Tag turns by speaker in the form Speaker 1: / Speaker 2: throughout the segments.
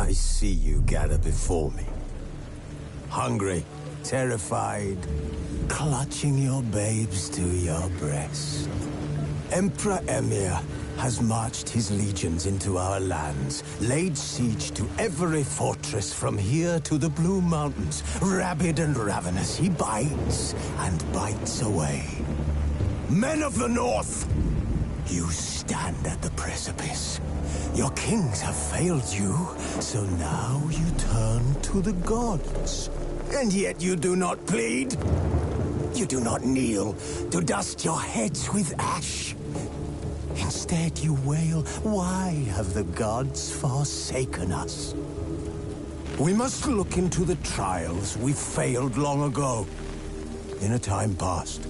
Speaker 1: I see you gather before me. Hungry, terrified, clutching your babes to your breast. Emperor Emhyr has marched his legions into our lands, laid siege to every fortress from here to the Blue Mountains. Rabid and ravenous, he bites and bites away. Men of the North, you stand at the precipice. Your kings have failed you, so now you turn to the gods. And yet you do not plead. You do not kneel to dust your heads with ash. Instead you wail, why have the gods forsaken us? We must look into the trials we failed long ago. In a time past,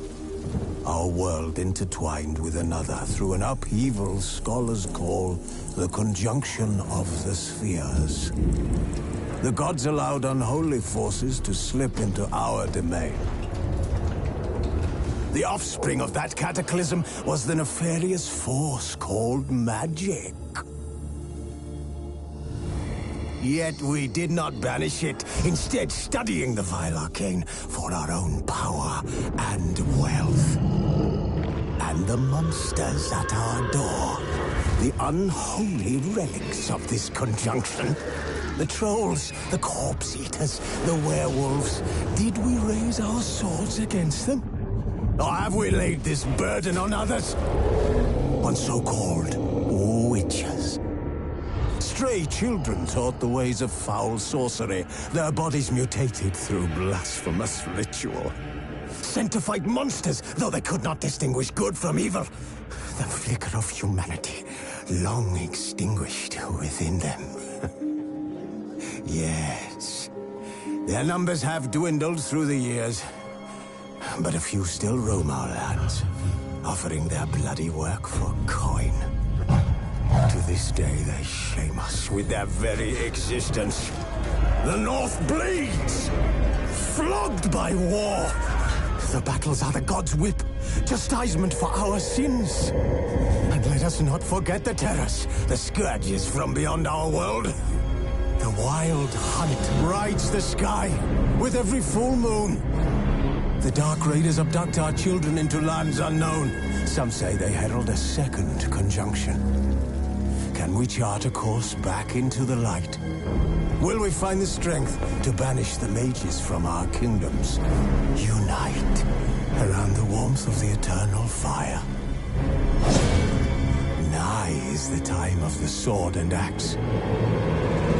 Speaker 1: our world intertwined with another through an upheaval scholars call the conjunction of the spheres. The gods allowed unholy forces to slip into our domain. The offspring of that cataclysm was the nefarious force called magic. Yet we did not banish it, instead studying the vile arcane for our own power and wealth. And the monsters at our door, the unholy relics of this conjunction. The trolls, the corpse eaters, the werewolves. Did we raise our swords against them? Or have we laid this burden on others? On so-called witches. Stray children taught the ways of foul sorcery, their bodies mutated through blasphemous ritual. Sent to fight monsters, though they could not distinguish good from evil. The flicker of humanity, long extinguished within them. Yes, their numbers have dwindled through the years. But a few still roam our lands, offering their bloody work for coin. To this day they shame us with their very existence. The North bleeds, flogged by war. The battles are the gods' whip, chastisement for our sins. And let us not forget the terrors, the scourges from beyond our world. The wild hunt rides the sky with every full moon. The Dark Raiders abduct our children into lands unknown. Some say they herald a second conjunction. Can we chart a course back into the light? Will we find the strength to banish the mages from our kingdoms? Unite around the warmth of the eternal fire. Nigh is the time of the sword and axe.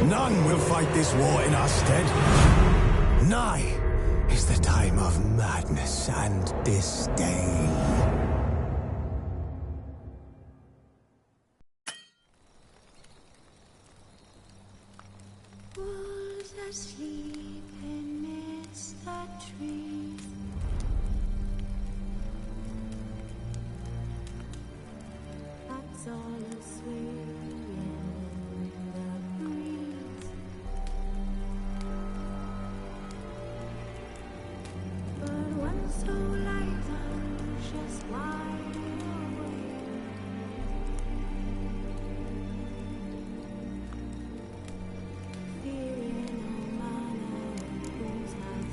Speaker 1: None will fight this war in our stead. Nigh is the time of madness and disdain.
Speaker 2: Wolves asleep amidst the trees. That's all asleep in the breeze. But when so light I'm just wide awake. Feeling no manner of things has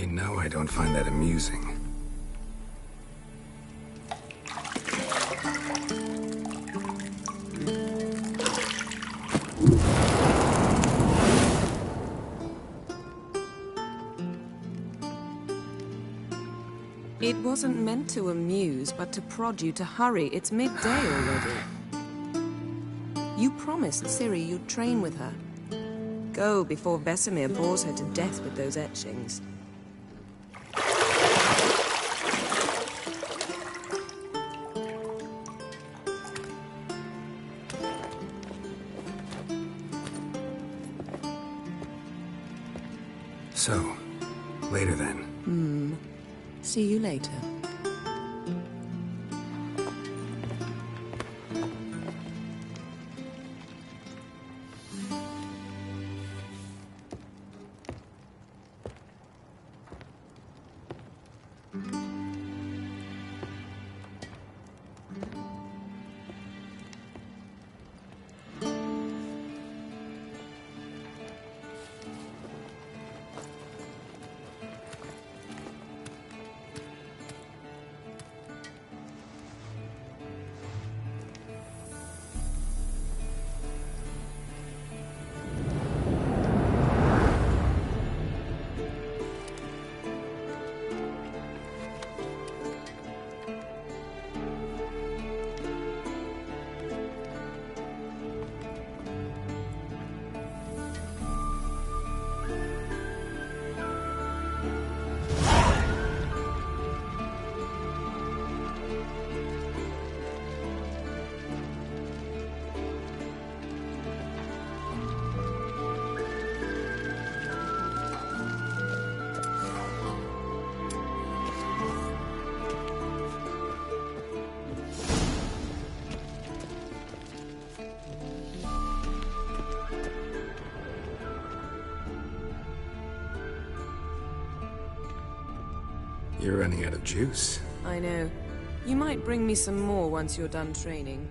Speaker 3: You know I don't find that amusing.
Speaker 4: It wasn't meant to amuse, but to prod you to hurry. It's midday already. You promised Ciri you'd train with her. Go before Vesemir bores her to death with those etchings.
Speaker 3: So, later then.
Speaker 4: See you later.
Speaker 3: You're running out of juice.
Speaker 4: I know. You might bring me some more once you're done training.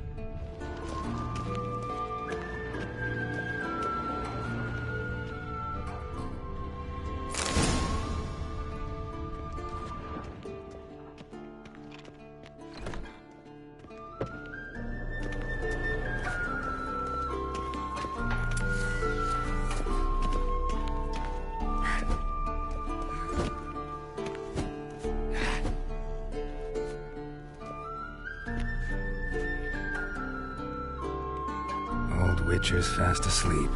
Speaker 3: Witcher's fast asleep.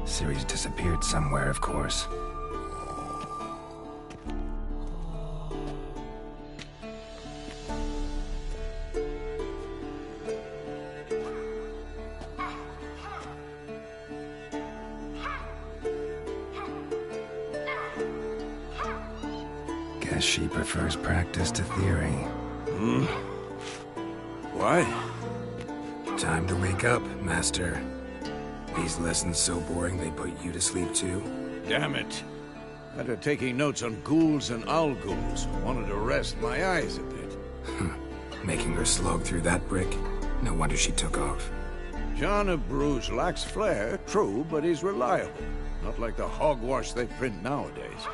Speaker 3: Ciri's disappeared somewhere, of course. Guess she prefers practice to theory.
Speaker 1: What?
Speaker 3: Time to wake up, Master. These lessons so boring they put you to sleep too?
Speaker 5: Damn it. After taking notes on ghouls and owl ghouls, wanted to rest my eyes a bit.
Speaker 3: Making her slog through that brick? No wonder she took off.
Speaker 5: John of Bruges lacks flair, true, but he's reliable. Not like the hogwash they print nowadays.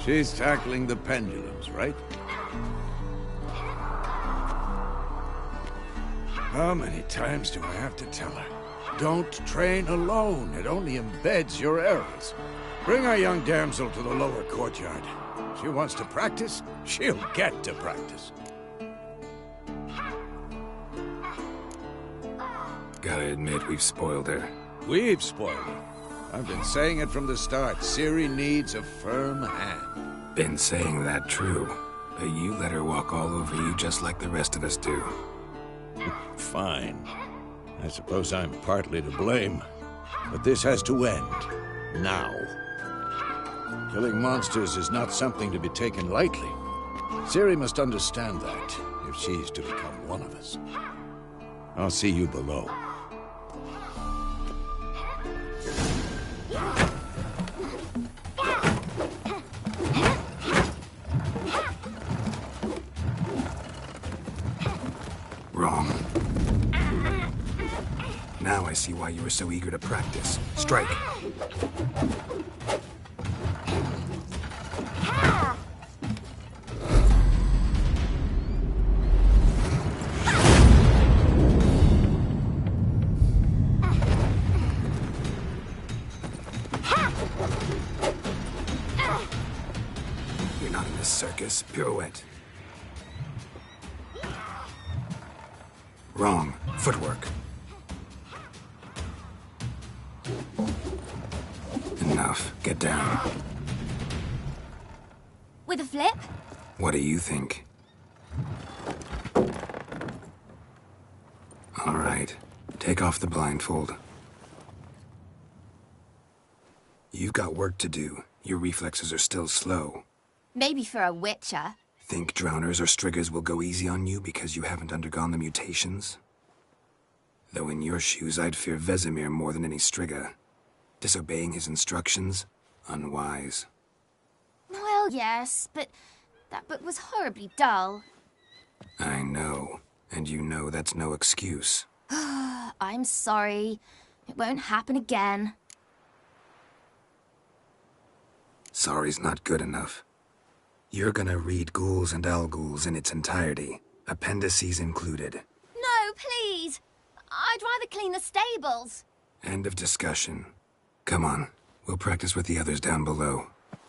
Speaker 5: She's tackling the pendulums, right? How many times do I have to tell her? Don't train alone. It only embeds your errors. Bring our young damsel to the lower courtyard. She wants to practice, she'll get to practice.
Speaker 3: Gotta admit, we've spoiled her.
Speaker 5: We've spoiled her. I've been saying it from the start. Ciri needs a firm hand.
Speaker 3: Been saying that true, but you let her walk all over you just like the rest of us do.
Speaker 5: Fine. I suppose I'm partly to blame. But this has to end. Now. Killing monsters is not something to be taken lightly. Ciri must understand that, if she's to become one of us. I'll see you below.
Speaker 3: Wrong. Now I see why you were so eager to practice. Strike. Focus. Pirouette. Wrong. Footwork. Enough. Get down.
Speaker 6: With a flip?
Speaker 3: What do you think? All right. Take off the blindfold. You've got work to do. Your reflexes are still slow.
Speaker 6: Maybe for a witcher.
Speaker 3: Think drowners or striggers will go easy on you because you haven't undergone the mutations? Though in your shoes, I'd fear Vesemir more than any strigger. Disobeying his instructions? Unwise.
Speaker 6: Well, yes, but that book was horribly dull.
Speaker 3: I know. And you know that's no excuse.
Speaker 6: I'm sorry. It won't happen again.
Speaker 3: Sorry's not good enough. You're gonna read Ghouls and Al-Ghouls in its entirety, appendices included.
Speaker 6: No, please! I'd rather clean the stables.
Speaker 3: End of discussion. Come on, we'll practice with the others down below.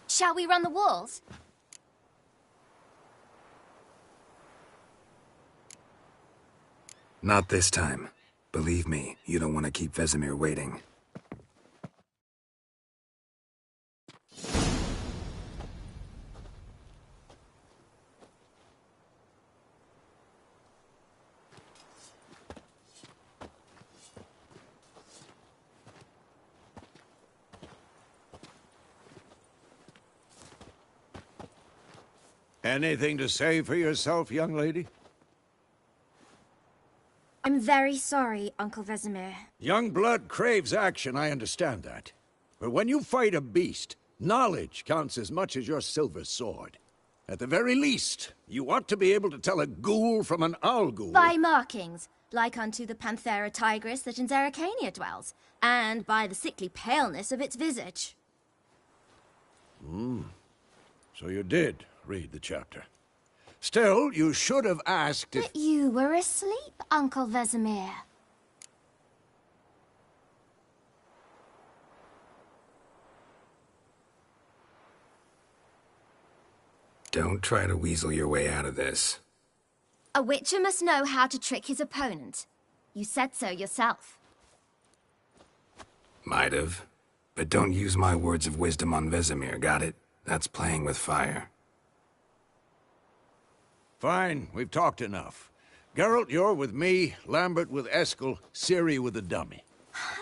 Speaker 6: Shall we run the walls?
Speaker 3: Not this time. Believe me, you don't want to keep Vesemir waiting.
Speaker 5: Anything to say for yourself, young lady?
Speaker 6: I'm very sorry, Uncle Vesemir.
Speaker 5: Young blood craves action, I understand that. But when you fight a beast, knowledge counts as much as your silver sword. At the very least, you ought to be able to tell a ghoul from an owl-ghoul.
Speaker 6: By markings, like unto the Panthera tigris that in Zerrikania dwells, and by the sickly paleness of its visage.
Speaker 5: So you did read the chapter. Still, you should have asked if...
Speaker 6: But you were asleep, Uncle Vesemir.
Speaker 3: Don't try to weasel your way out of this.
Speaker 6: A witcher must know how to trick his opponent. You said so yourself.
Speaker 3: Might have. But don't use my words of wisdom on Vesemir, got it? That's playing with fire.
Speaker 5: Fine, we've talked enough. Geralt, you're with me, Lambert with Eskel, Ciri with the dummy.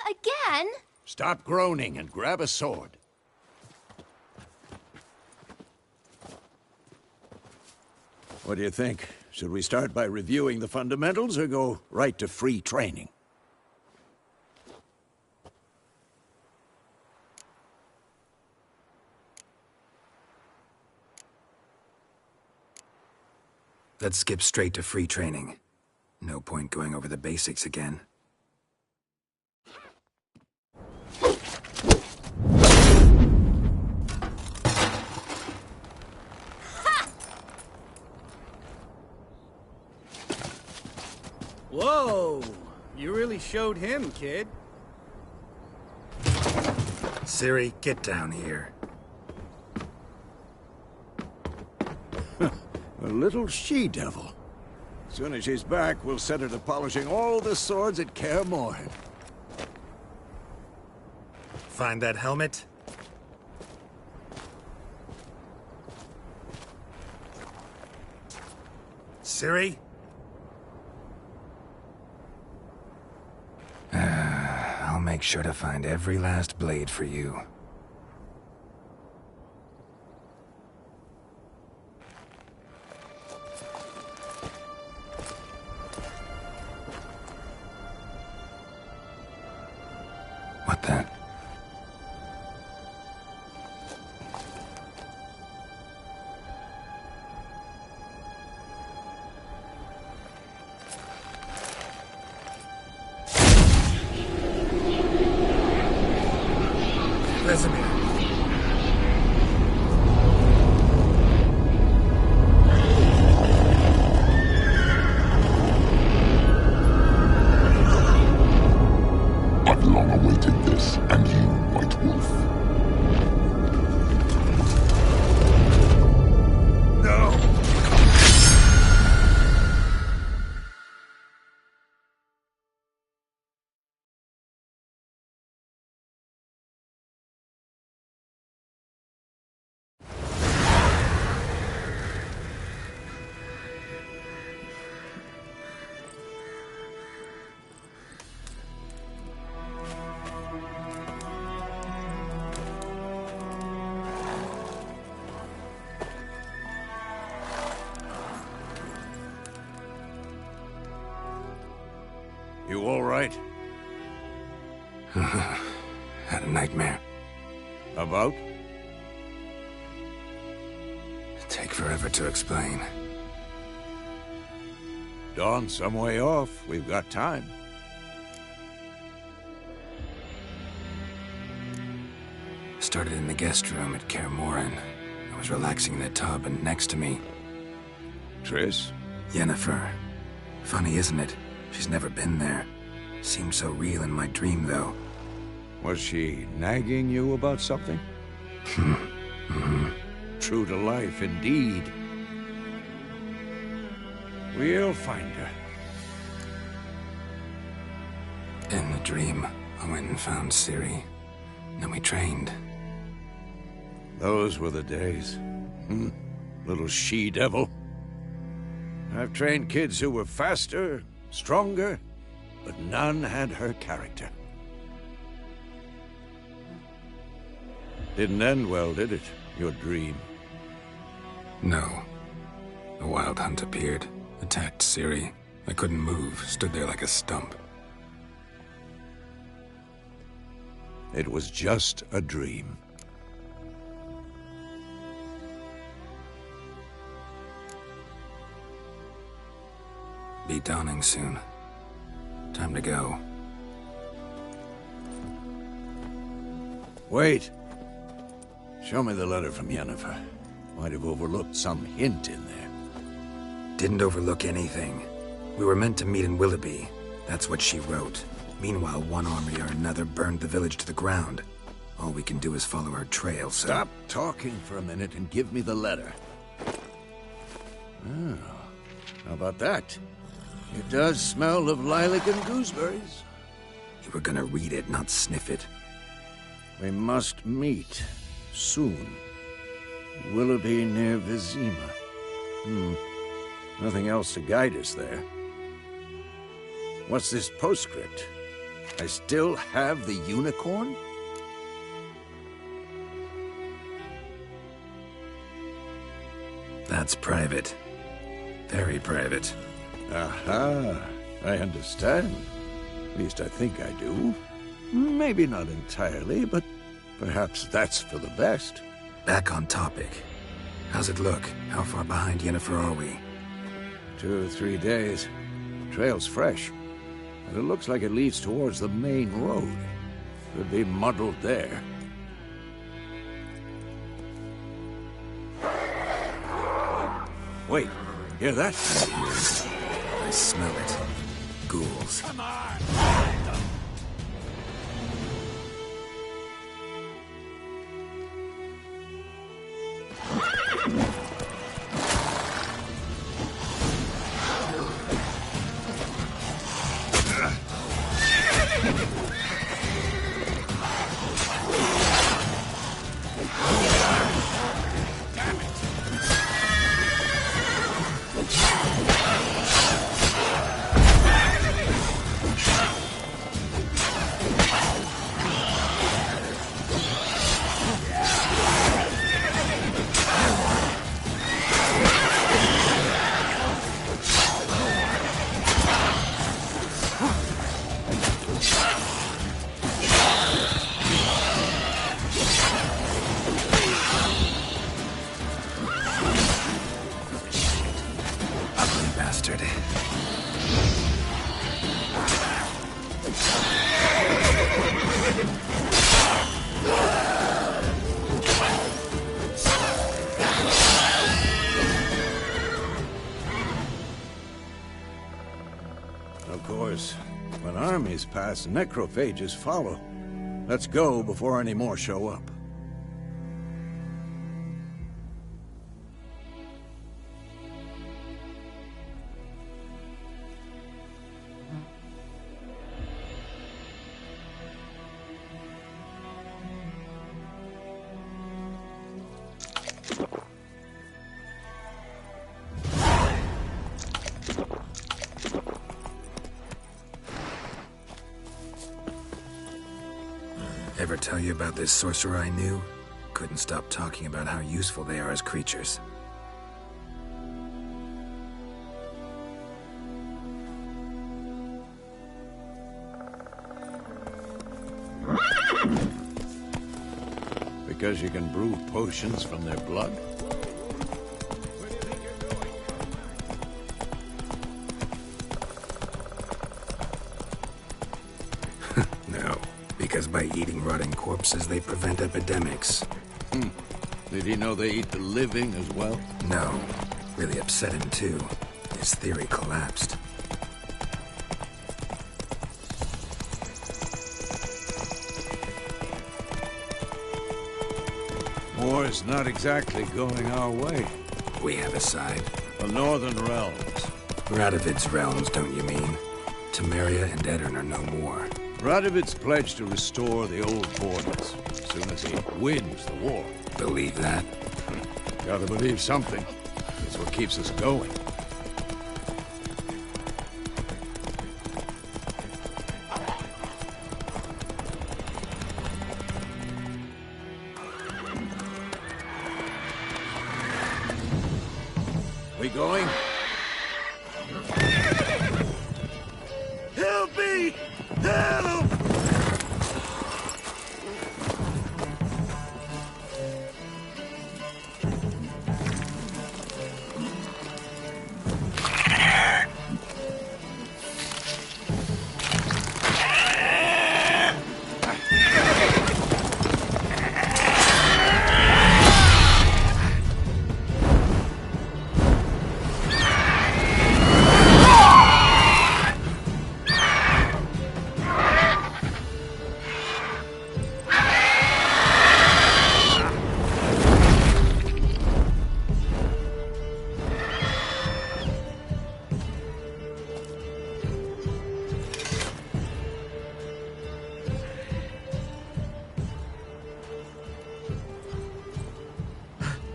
Speaker 6: Again?
Speaker 5: Stop groaning and grab a sword. What do you think? Should we start by reviewing the fundamentals or go right to free training?
Speaker 3: Let's skip straight to free training. No point going over the basics again.
Speaker 7: Whoa! You really showed him, kid.
Speaker 3: Ciri, get down here.
Speaker 5: A little she-devil. Soon as she's back, we'll set her to polishing all the swords at Kaer Morhen.
Speaker 3: Find that helmet? Ciri? I'll make sure to find every last blade for you. What the? Vesemir.
Speaker 8: I've long awaited this, and you, White Wolf.
Speaker 5: No! all right?
Speaker 3: Had a nightmare.
Speaker 5: About?
Speaker 3: Take forever to explain.
Speaker 5: Dawn's some way off. We've got time.
Speaker 3: Started in the guest room at Kaer Morhen. I was relaxing in the tub, and next to me,
Speaker 5: Triss?
Speaker 3: Yennefer. Funny, isn't it? She's never been there. Seemed so real in my dream, though.
Speaker 5: Was she nagging you about something? True to life, indeed. We'll find her.
Speaker 3: In the dream, I went and found Ciri. Then we trained.
Speaker 5: Those were the days. Little she-devil. I've trained kids who were faster, stronger, but none had her character. Didn't end well, did it? Your dream?
Speaker 3: No. A wild hunt appeared, attacked Ciri. I couldn't move, stood there like a stump.
Speaker 5: It was just a dream.
Speaker 3: Be dawning soon. Time to go.
Speaker 5: Wait. Show me the letter from Yennefer. Might have overlooked some hint in there.
Speaker 3: Didn't overlook anything. We were meant to meet in Willoughby. That's what she wrote. Meanwhile, one army or another burned the village to the ground. All we can do is follow her trail, so...
Speaker 5: Stop talking for a minute and give me the letter. Oh, how about that? It does smell of lilac and gooseberries.
Speaker 3: You were gonna read it, not sniff it.
Speaker 5: We must meet. Soon. Willoughby near Vizima. Nothing else to guide us there. What's this postscript? I still have the unicorn?
Speaker 3: That's private. Very private.
Speaker 5: Aha, I understand. At least I think I do. Maybe not entirely, but perhaps that's for the best.
Speaker 3: Back on topic. How's it look? How far behind Yennefer are we?
Speaker 5: 2 or 3 days. Trail's fresh, but it looks like it leads towards the main road. Could be muddled there. Wait, hear that?
Speaker 3: I smell it. Ghouls.
Speaker 5: Come on! Of course, when armies pass, necrophages follow. Let's go before any more show up.
Speaker 3: Ever tell you about this sorcerer I knew? Couldn't stop talking about how useful they are as creatures.
Speaker 5: Because you can brew potions from their blood?
Speaker 3: No, because by eating rotting corpses, they prevent epidemics.
Speaker 5: Did he know they eat the living as well?
Speaker 3: No, really upset him too. His theory collapsed.
Speaker 5: War's not exactly going our way.
Speaker 3: We have a side.
Speaker 5: The Northern Realms.
Speaker 3: Radovid's realms, don't you mean? Temeria and Edirn are no more.
Speaker 5: Radovid's pledged to restore the old borders as soon as he wins the war.
Speaker 3: Believe that?
Speaker 5: Gotta believe something. That's what keeps us going. We going? Help me! Help!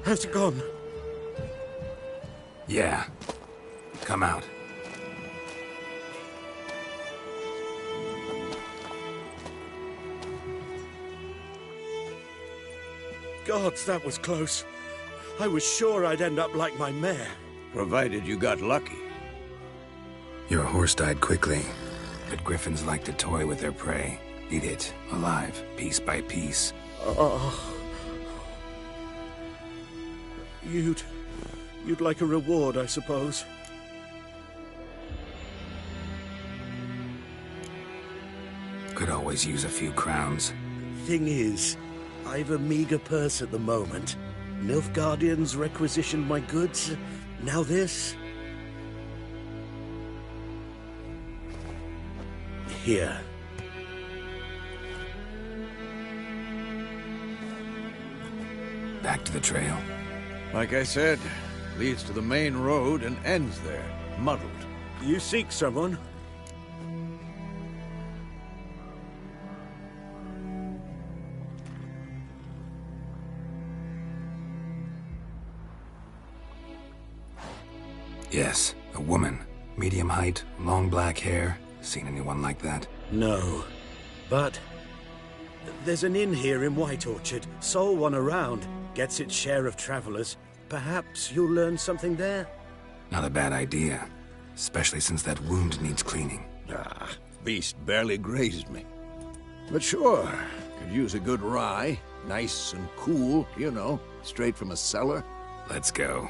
Speaker 7: Has it gone?
Speaker 3: Yeah. Come out.
Speaker 7: Gods, that was close. I was sure I'd end up like my mare.
Speaker 5: Provided you got lucky.
Speaker 3: Your horse died quickly, but griffins like to toy with their prey. Eat it, alive, piece by piece.
Speaker 7: You'd like a reward, I suppose.
Speaker 3: Could always use a few crowns.
Speaker 7: Thing is, I've a meager purse at the moment. Nilfgaardians requisitioned my goods. Now this. Here.
Speaker 3: Back to the trail.
Speaker 5: Like I said, leads to the main road and ends there, muddled.
Speaker 7: You seek someone?
Speaker 3: Yes, a woman. Medium height, long black hair. Seen anyone like that?
Speaker 7: No. But there's an inn here in White Orchard. Sole one around. Gets its share of travelers. Perhaps you'll learn something there?
Speaker 3: Not a bad idea. Especially since that wound needs cleaning.
Speaker 5: Beast barely grazed me. But sure, could use a good rye. Nice and cool, you know, straight from a cellar.
Speaker 3: Let's go.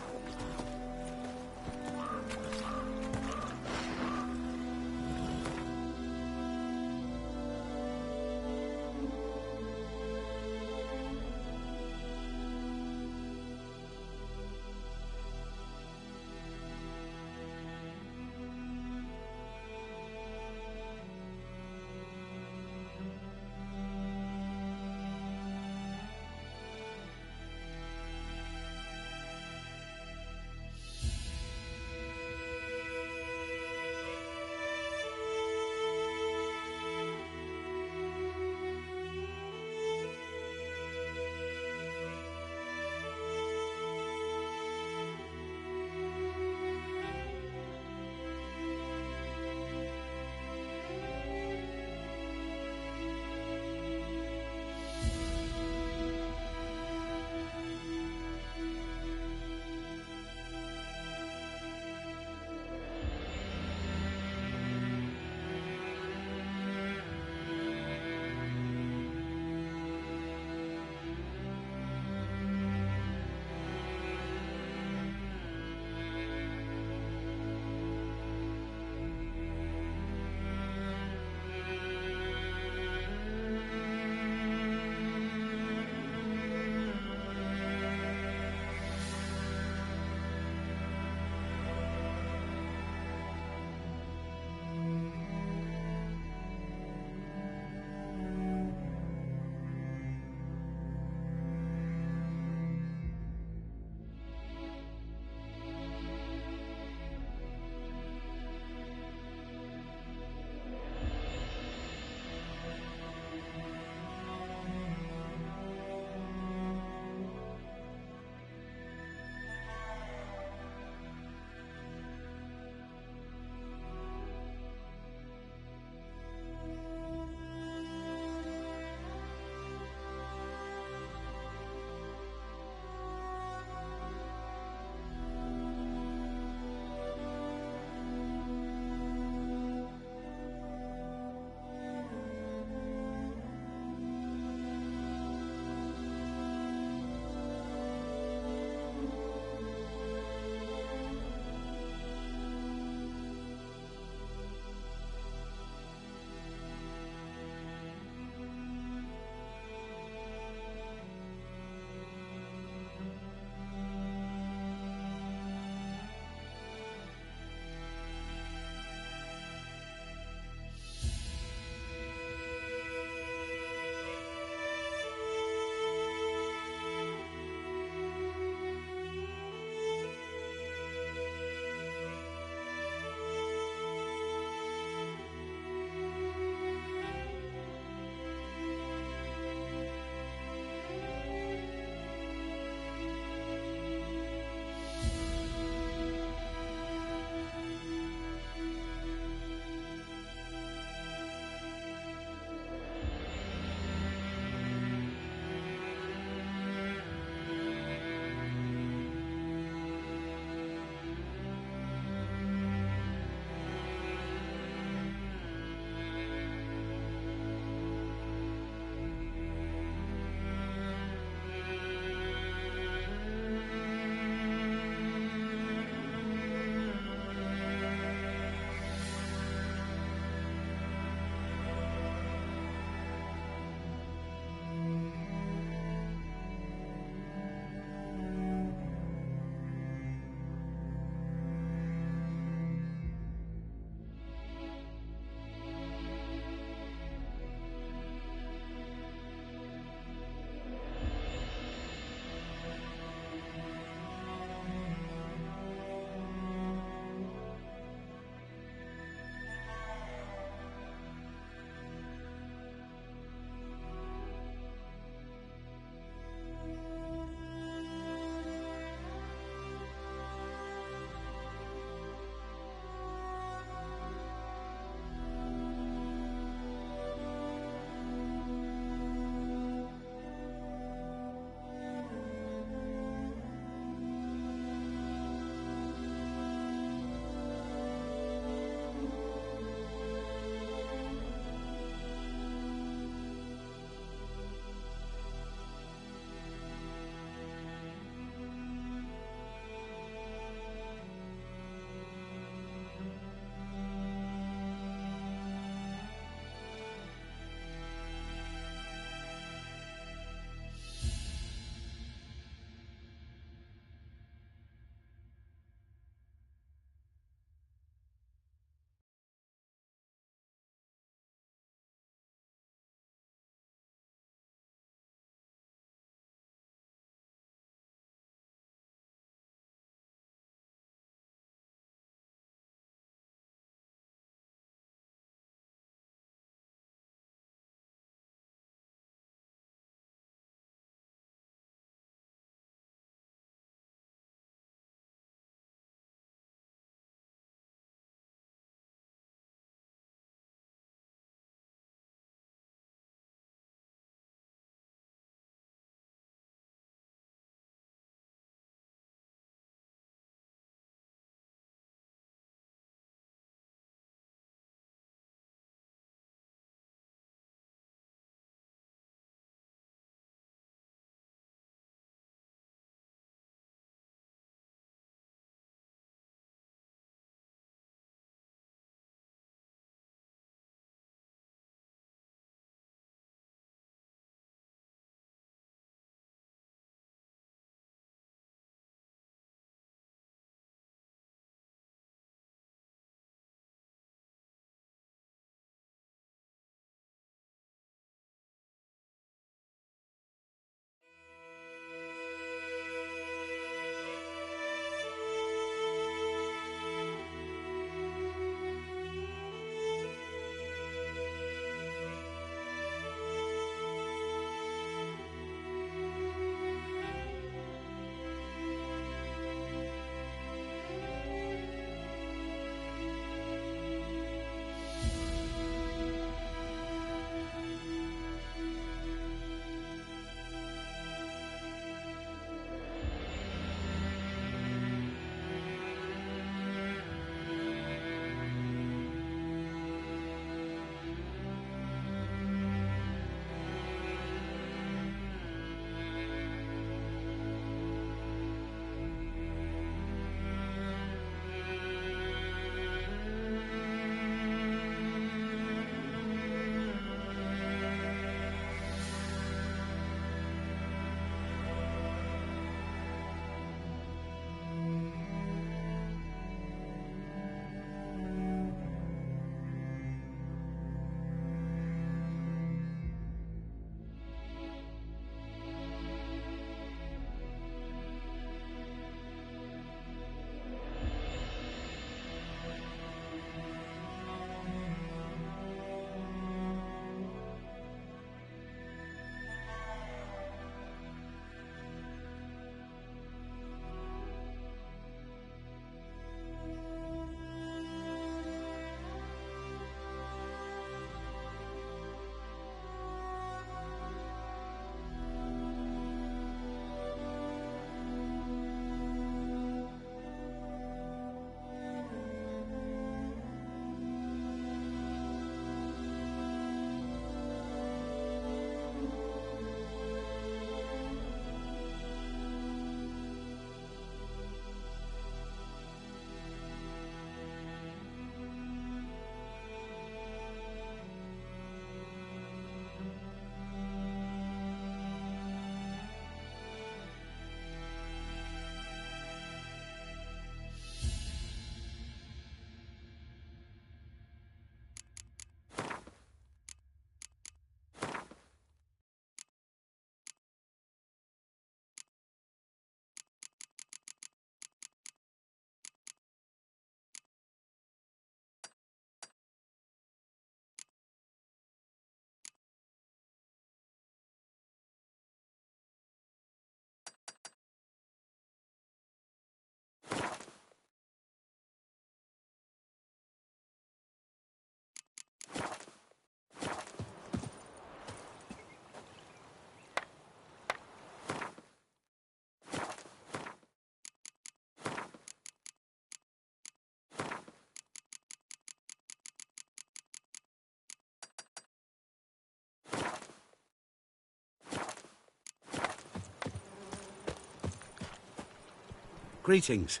Speaker 7: Greetings.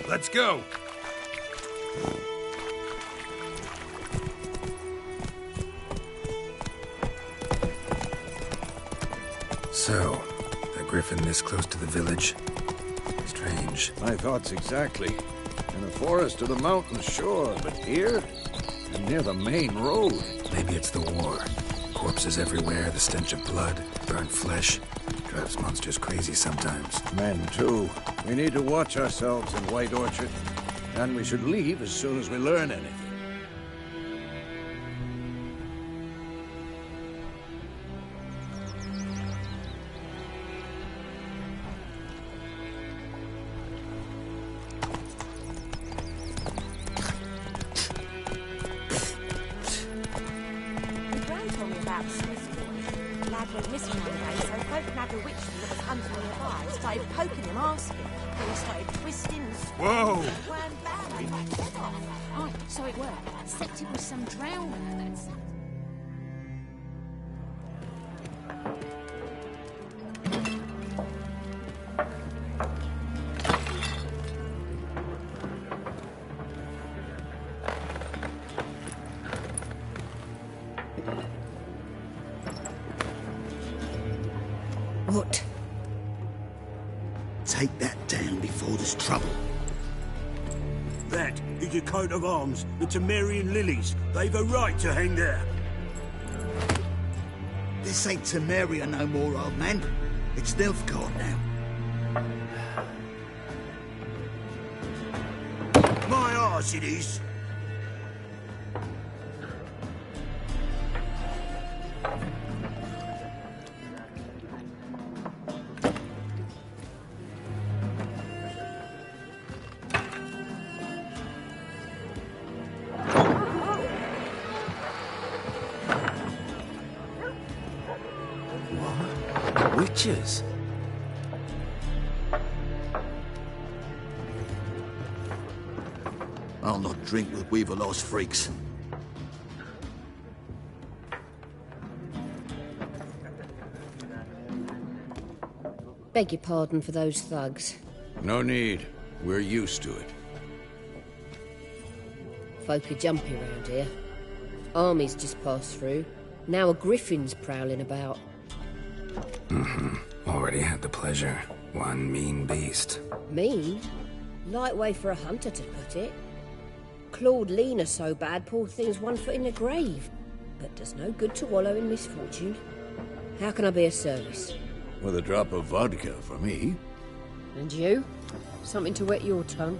Speaker 5: Let's go!
Speaker 3: So, a griffin this close to the village? Strange.
Speaker 5: My thoughts exactly. In a forest to the mountains, sure, but here? And near the main road.
Speaker 3: Maybe it's the war. Corpses everywhere, the stench of blood, burnt flesh. Drives monsters crazy sometimes.
Speaker 5: Men, too. We need to watch ourselves in White Orchard. And we should leave as soon as we learn anything.
Speaker 2: The Gran told me about the Swiss boy. Lad went missing one day, so folk nabbed a witchman that was hunting nearby. Started poking him, asking. Then he started twisting and
Speaker 5: Whoa!
Speaker 2: swam back and back his head off.
Speaker 6: Oh, so it worked. Except it was some drowner, that's...
Speaker 9: What?
Speaker 10: Take that down before there's trouble.
Speaker 7: That is a coat of arms, the Temerian lilies. They've a right to hang there.
Speaker 10: This ain't Temeria no more, old man. It's Nilfgaard now.
Speaker 7: My arse it is.
Speaker 1: Witches?
Speaker 10: I'll not drink with Weaverlost freaks.
Speaker 9: Beg your pardon for those thugs.
Speaker 5: No need. We're used to it.
Speaker 9: Folk are jumpy round here. Armies just passed through. Now a griffin's prowling about.
Speaker 3: Already had the pleasure. One mean beast.
Speaker 9: Mean? Light way for a hunter to put it. Clawed Lena so bad, poor thing's 1 foot in the grave. But does no good to wallow in misfortune. How can I be of service?
Speaker 5: With a drop of vodka for me.
Speaker 9: And you? Something to wet your tongue?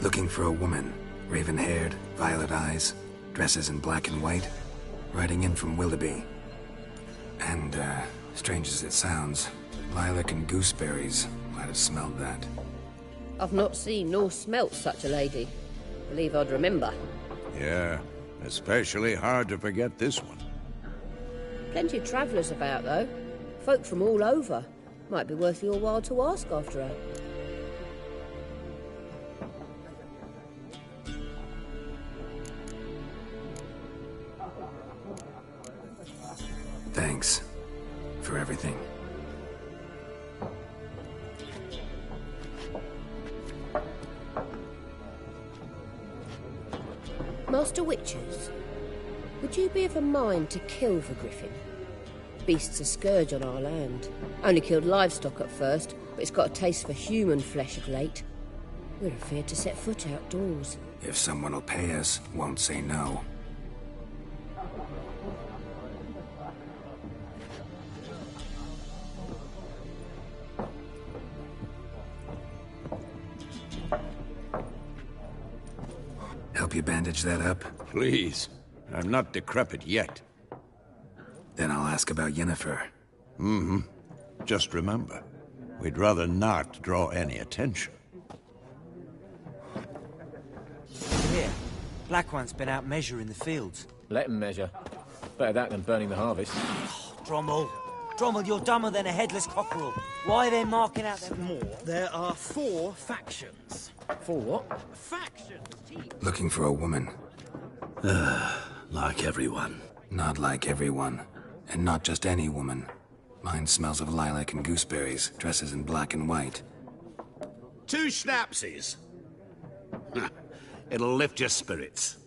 Speaker 3: Looking for a woman. Raven-haired, violet eyes, dresses in black and white. Riding in from Willoughby. And, strange as it sounds, lilac and gooseberries might have smelled that.
Speaker 9: I've not seen nor smelt such a lady. Believe I'd remember.
Speaker 5: Yeah, especially hard to forget this one.
Speaker 9: Plenty of travellers about, though. Folk from all over. Might be worth your while to ask after her.
Speaker 3: Thanks for everything.
Speaker 9: Master Witchers, would you be of a mind to kill the griffin? Beast's a scourge on our land. Only killed livestock at first, but it's got a taste for human flesh of late. We're afraid to set foot outdoors.
Speaker 3: If someone will pay us, won't say no. Help you bandage that up?
Speaker 5: Please. I'm not decrepit yet.
Speaker 3: Then I'll ask about Yennefer.
Speaker 5: Mm-hmm. Just remember, we'd rather not draw any attention.
Speaker 11: Here, Black One's been out measuring the fields.
Speaker 12: Let him measure. Better that than burning the harvest.
Speaker 11: Drommel. Drommel, you're dumber than a headless cockerel. Why are they marking out them?
Speaker 7: More. There are 4 factions.
Speaker 12: 4 what?
Speaker 7: Factions?
Speaker 3: Looking for a woman.
Speaker 7: Like everyone.
Speaker 3: Not like everyone. And not just any woman. Mine smells of lilac and gooseberries, dresses in black and white.
Speaker 10: 2 schnapsies. It'll lift your spirits.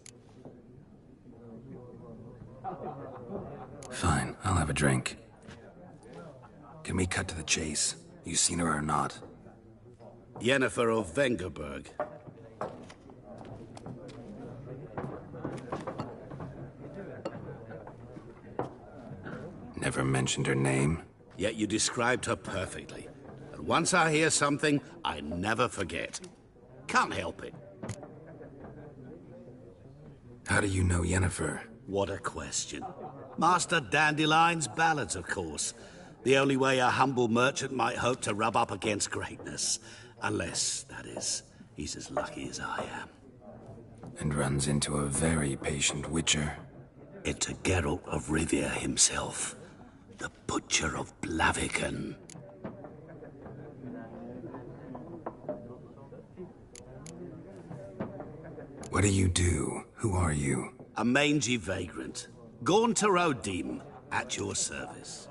Speaker 3: Fine, I'll have a drink. Can we cut to the chase? You seen her or not?
Speaker 10: Yennefer of Vengerberg.
Speaker 3: Never mentioned her name?
Speaker 10: Yet you described her perfectly. And once I hear something, I never forget. Can't help it.
Speaker 3: How do you know Yennefer?
Speaker 10: What a question. Master Dandelion's ballads, of course. The only way a humble merchant might hope to rub up against greatness. Unless, that is, he's as lucky as I am.
Speaker 3: And runs into a very patient witcher.
Speaker 10: Into Geralt of Rivia himself. The Butcher of Blaviken.
Speaker 3: What do you do? Who are you?
Speaker 10: A mangy vagrant. Gaunter O'Dim, at your service.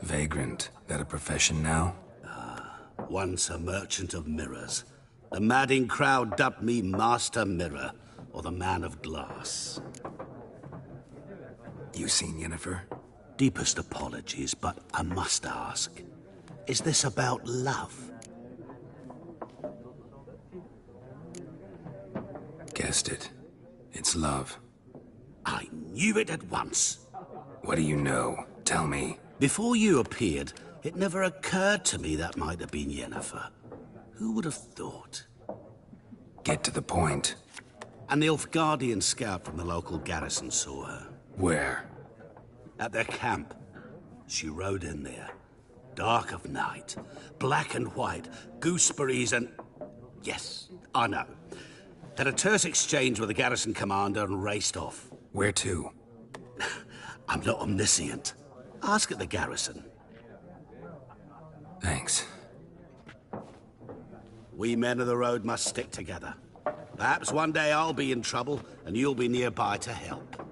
Speaker 3: Vagrant. That a profession now?
Speaker 10: Once a merchant of mirrors. The madding crowd dubbed me Master Mirror, or the Man of Glass.
Speaker 3: You seen Yennefer?
Speaker 10: Deepest apologies, but I must ask. Is this about love?
Speaker 3: Guessed it. It's love.
Speaker 10: I knew it at once.
Speaker 3: What do you know? Tell me.
Speaker 10: Before you appeared, it never occurred to me that might have been Yennefer. Who would have thought?
Speaker 3: Get to the point.
Speaker 10: An Nilfgaardian scout from the local garrison saw her.
Speaker 3: Where?
Speaker 10: At their camp. She rode in there. Dark of night. Black and white. Gooseberries and... Yes, I know. Had a terse exchange with the garrison commander and raced off.
Speaker 3: Where to?
Speaker 10: I'm not omniscient. Ask at the garrison.
Speaker 3: Thanks.
Speaker 10: We men of the road must stick together. Perhaps one day I'll be in trouble and you'll be nearby to help.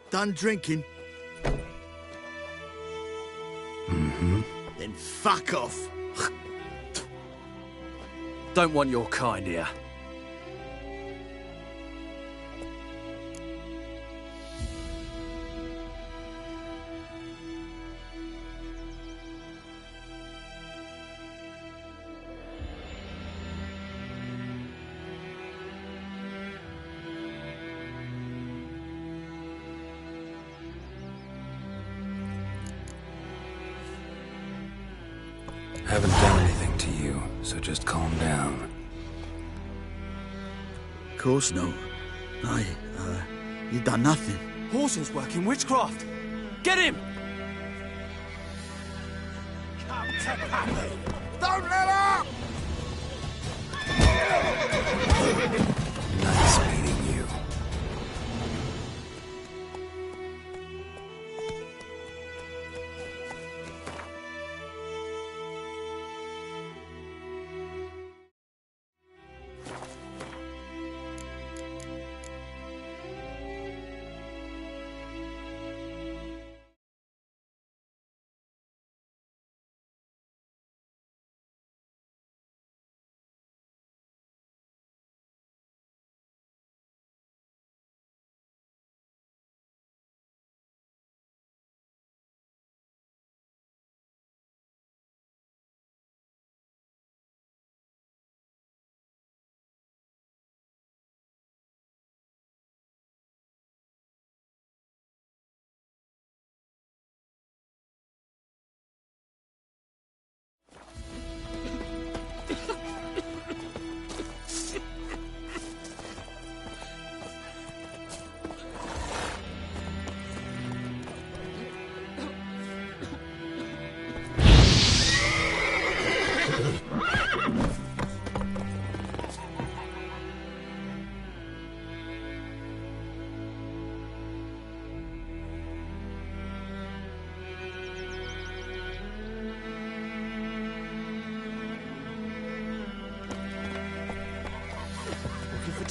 Speaker 13: Done drinking?
Speaker 3: Mm-hmm.
Speaker 13: Then fuck off.
Speaker 14: Don't want your kind here.
Speaker 3: Haven't done anything to you, so just calm down.
Speaker 13: Of course no. You done nothing.
Speaker 14: Horsel's working witchcraft. Get him!
Speaker 13: Come to Pappy! Don't let up!
Speaker 3: Nice meeting you.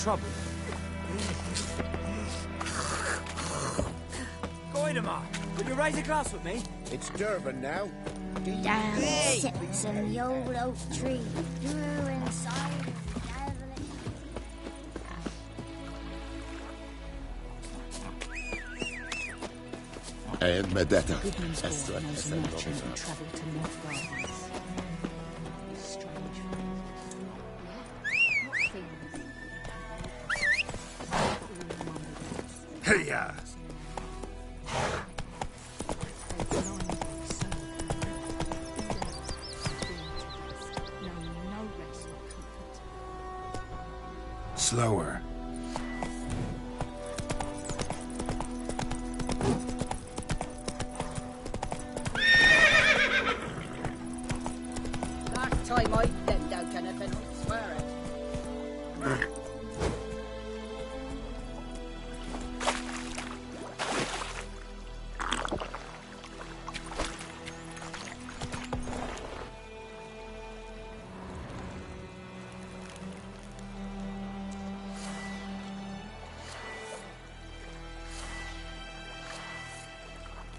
Speaker 11: trouble? Goidemar, will you raise a glass with me?
Speaker 13: It's Durban now.
Speaker 6: Down sits in the old oak tree, grew inside of the devilish.
Speaker 8: Medetta.
Speaker 15: Goodmansborn knows a merchant who travelled to North Gardens. Strange
Speaker 3: Hey-ya! Slower.
Speaker 9: Last time I lend out anything, I swear it.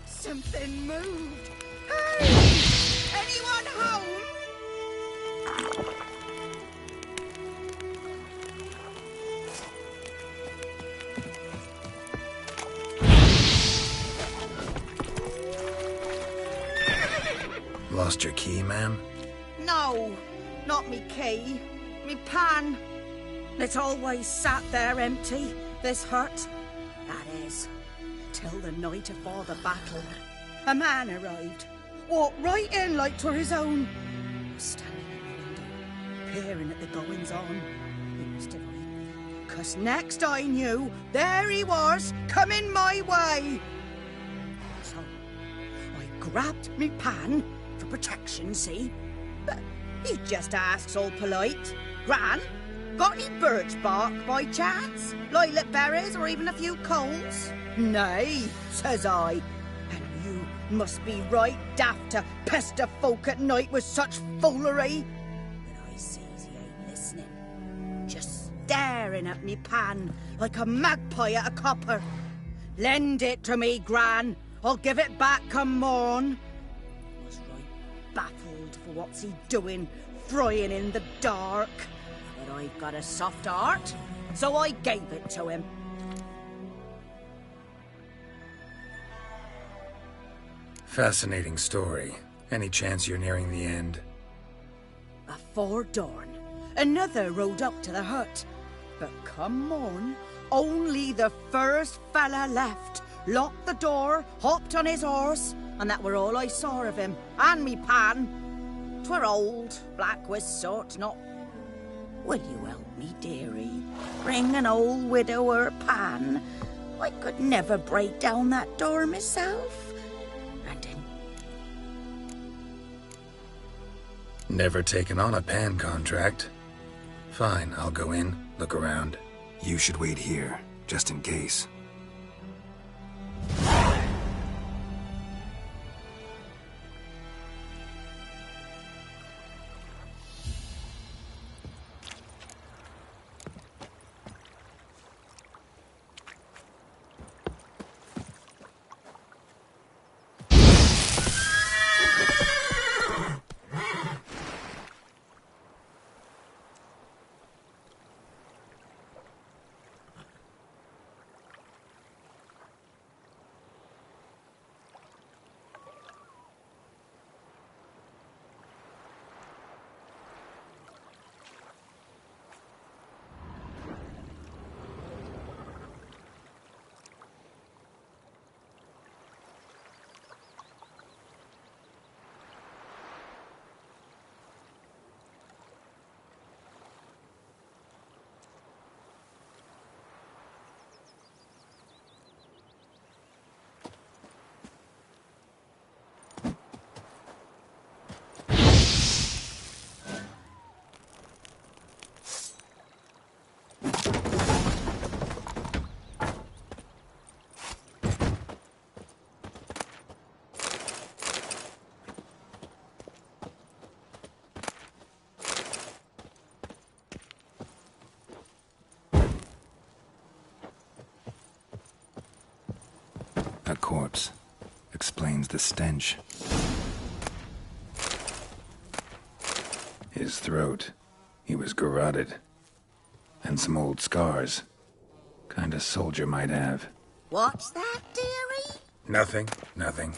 Speaker 2: Something moved. Hey! Anyone home?
Speaker 3: Lost your key, ma'am?
Speaker 2: No, not me key. Me pan. It's always sat there empty, this hut. That is, till the night afore the battle. A man arrived. Walked right in like 'twere his own. Was standing in the window, peering at the goings-on. He must have right. 'Cause next I knew, there he was, coming my way. So, I grabbed me pan, for protection, see? But he just asks all polite. Gran, got any birch bark by chance? Lilac berries or even a few coals? Nay, says I. And you must be right daft to pester folk at night with such foolery. But I sees he ain't listening. Just staring at me pan like a magpie at a copper. Lend it to me, Gran. I'll give it back come morn. Was right baffled for what's he doing, frying in the dark. But I've got a soft heart, so I gave it to him.
Speaker 3: Fascinating story. Any chance you're nearing the end?
Speaker 2: Afore dawn, another rode up to the hut. But come morn, only the first fella left. Locked the door, hopped on his horse, and that were all I saw of him, and me pan. 'Twere old, black with soot, not... Will you help me, dearie? Bring an old widower pan. I could never break down that door myself. And then...
Speaker 3: Never taken on a pan contract. Fine, I'll go in, look around. You should wait here, just in case. a corpse. Explains the stench. His throat. He was garroted. And some old scars. Kind of soldier might have.
Speaker 2: What's that, dearie?
Speaker 3: Nothing. Nothing.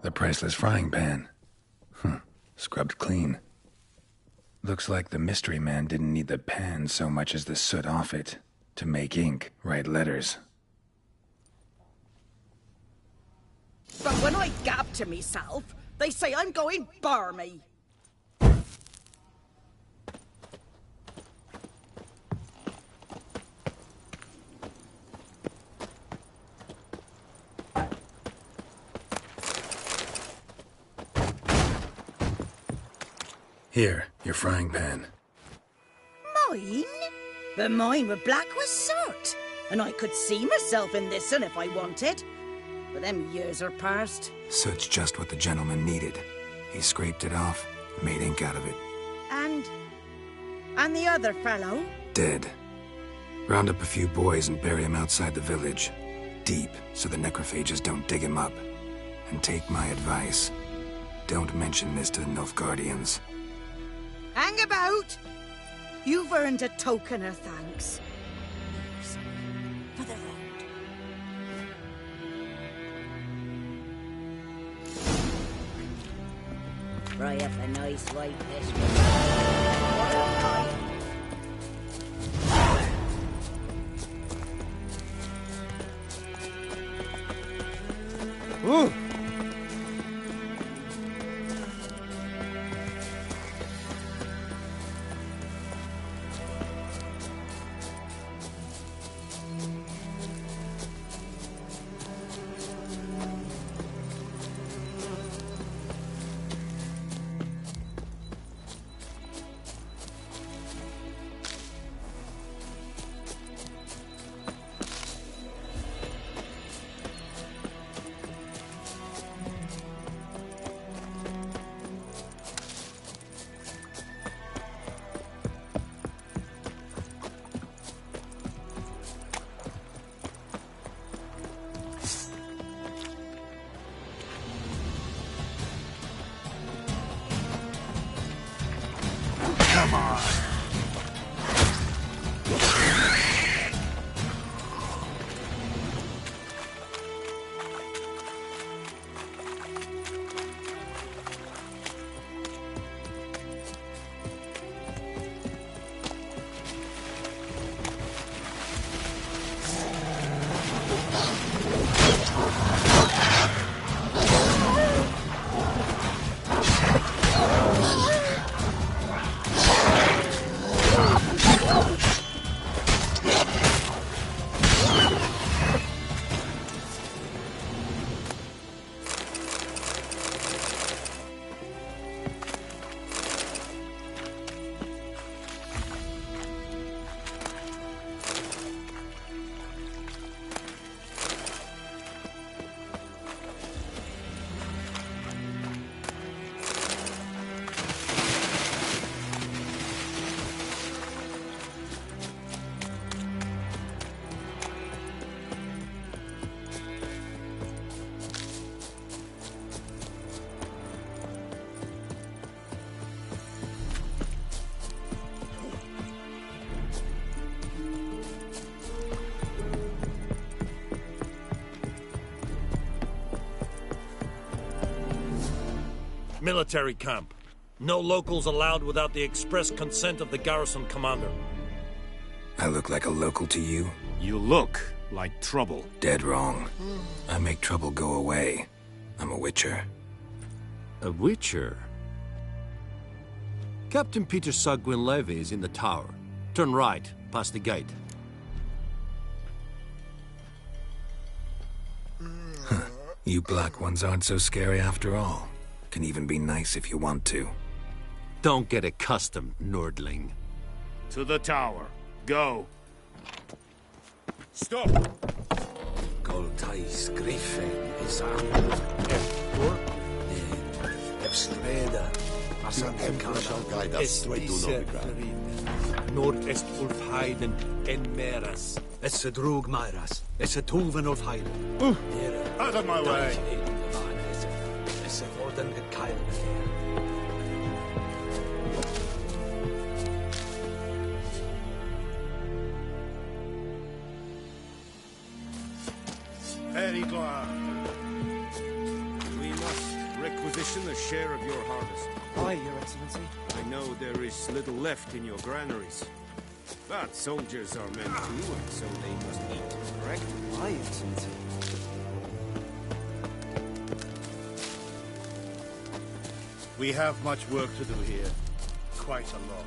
Speaker 3: The priceless frying pan. Scrubbed clean. Looks like the mystery man didn't need the pan so much as the soot off it to make ink, write letters.
Speaker 2: But when I gab to myself, they say I'm going barmy.
Speaker 3: Here, your frying pan.
Speaker 2: Mine? But mine were black with soot. And I could see myself in this one if I wanted. But them years are past.
Speaker 3: Soot's just what the gentleman needed. He scraped it off, made ink out of it.
Speaker 2: And the other fellow?
Speaker 3: Dead. Round up a few boys and bury him outside the village. Deep, so the necrophages don't dig him up. And take my advice. Don't mention this to the Nilfgaardians.
Speaker 2: Hang about! You've earned a token of thanks. Here's for the road. Fry up a nice white
Speaker 1: Ooh!
Speaker 13: Come on.
Speaker 16: Military camp. No locals allowed without the express consent of the garrison commander.
Speaker 3: I look like a local to you?
Speaker 17: You look like trouble.
Speaker 3: Dead wrong. I make trouble go away. I'm a witcher.
Speaker 18: A witcher? Captain Peter Saar Gwynleve is in the tower. Turn right, past the gate.
Speaker 3: You black ones aren't so scary after all. Can even be nice if you want to.
Speaker 18: Don't get accustomed, Nordling.
Speaker 17: To the tower. Go.
Speaker 10: Stop!
Speaker 1: Goltais Griffin
Speaker 7: Nord-est Ulfheiden en Meras. Esse drog Meras. Esse Tuven Ulfheiden.
Speaker 17: Out of my way!
Speaker 7: Esse Orden Keil.
Speaker 17: Very glad. We must requisition a share of your harvest.
Speaker 11: Aye, Your Excellency.
Speaker 17: I know there is little left in your granaries. But soldiers are men too, and so they must eat, correct?
Speaker 11: Aye, Your Excellency.
Speaker 17: We have much work to do here. Quite a lot.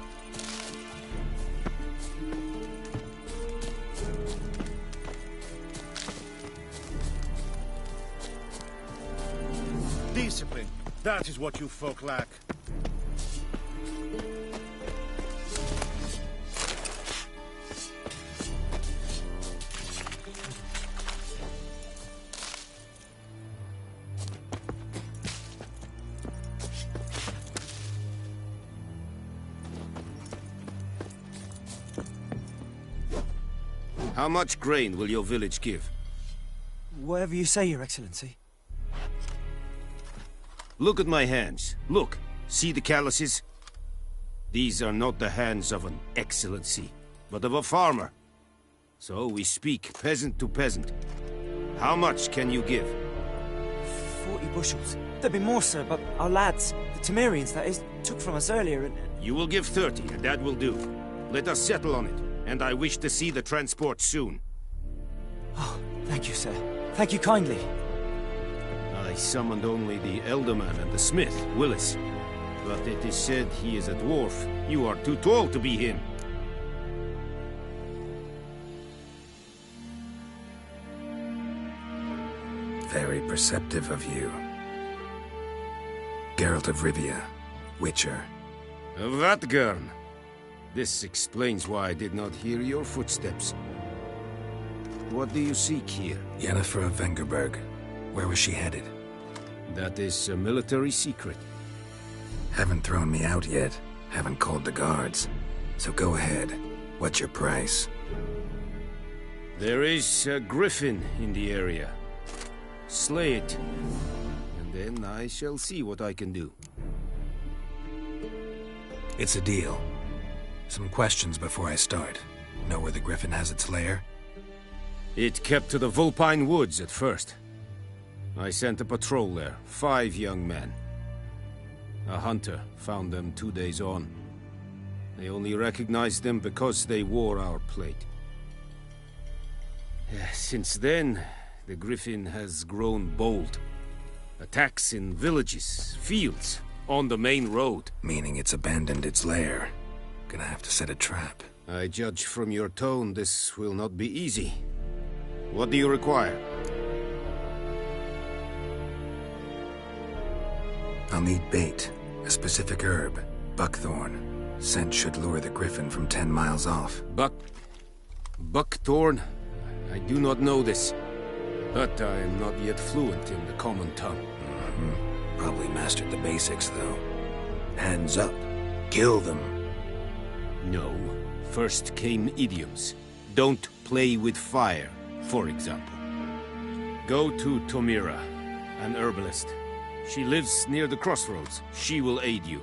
Speaker 17: Discipline. That is what you folk lack.
Speaker 18: How much grain will your village give?
Speaker 11: Whatever you say, Your Excellency.
Speaker 18: Look at my hands. Look. See the calluses? These are not the hands of an excellency, but of a farmer. So we speak peasant to peasant. How much can you give?
Speaker 11: 40 bushels. There'd be more, sir, but our lads, the Temerians, that is, took from us earlier and...
Speaker 18: You will give 30, and that will do. Let us settle on it, and I wish to see the transport soon.
Speaker 11: Oh, thank you, sir. Thank you kindly.
Speaker 18: I summoned only the Elderman and the smith, Willis. But it is said he is a dwarf. You are too tall to be him.
Speaker 3: Very perceptive of you. Geralt of Rivia, Witcher.
Speaker 18: Vatgern. This explains why I did not hear your footsteps. What do you seek here?
Speaker 3: Yennefer of Vengerberg. Where was she headed?
Speaker 18: That is a military secret.
Speaker 3: Haven't thrown me out yet. Haven't called the guards. So go ahead. What's your price?
Speaker 18: There is a griffin in the area. Slay it. And then I shall see what I can do.
Speaker 3: It's a deal. Some questions before I start. Know where the griffin has its lair?
Speaker 18: It kept to the Vulpine Woods at first. I sent a patrol there, 5 young men. A hunter found them 2 days on. They only recognized them because they wore our plate. Since then, the griffin has grown bold. Attacks in villages, fields, on the main road.
Speaker 3: Meaning it's abandoned its lair. Gonna have to set a trap.
Speaker 18: I judge from your tone this will not be easy. What do you require?
Speaker 3: I'll need bait. A specific herb. Buckthorn. Scent should lure the griffin from 10 miles off.
Speaker 18: Buckthorn? I do not know this. But I am not yet fluent in the common tongue.
Speaker 3: Probably mastered the basics, though. Hands up. Kill them.
Speaker 18: No. First came idioms. Don't play with fire, for example. Go to Tomira, an herbalist. She lives near the crossroads. She will aid you.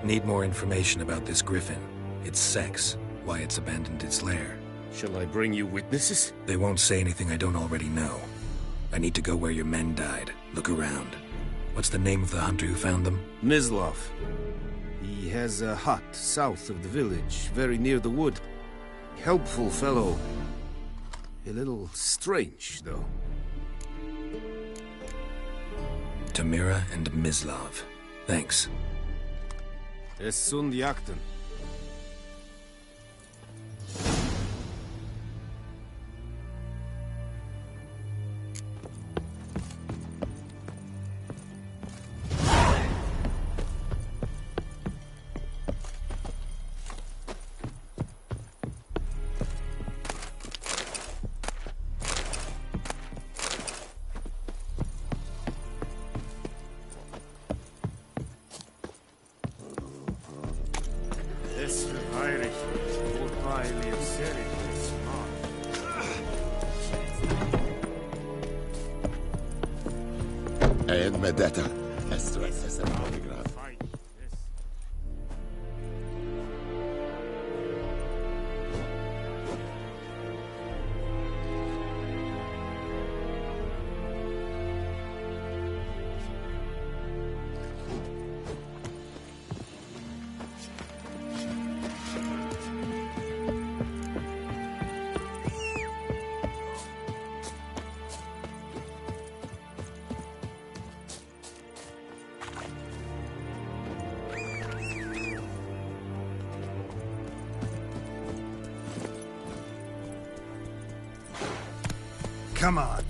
Speaker 3: Need more information about this griffin. Its sex, why it's abandoned its lair.
Speaker 18: Shall I bring you witnesses?
Speaker 3: They won't say anything I don't already know. I need to go where your men died. Look around. What's the name of the hunter who found them?
Speaker 18: Mislav. He has a hut south of the village, very near the wood. Helpful fellow. A little strange, though.
Speaker 3: Tomira and Mislav. Thanks.
Speaker 18: Es sunt jakten.
Speaker 17: Heinrich, Urteile Serit,
Speaker 8: En med detta, SOS Magigrad.
Speaker 3: Come on.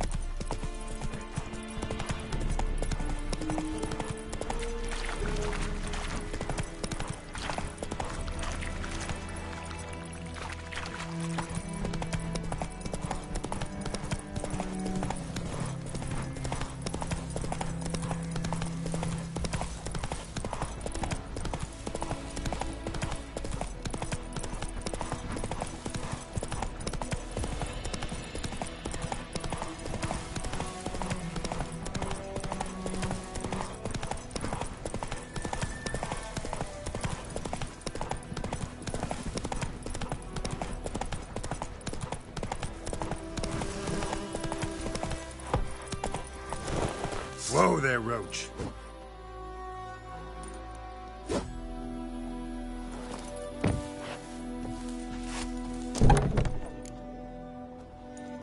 Speaker 3: Whoa there, Roach.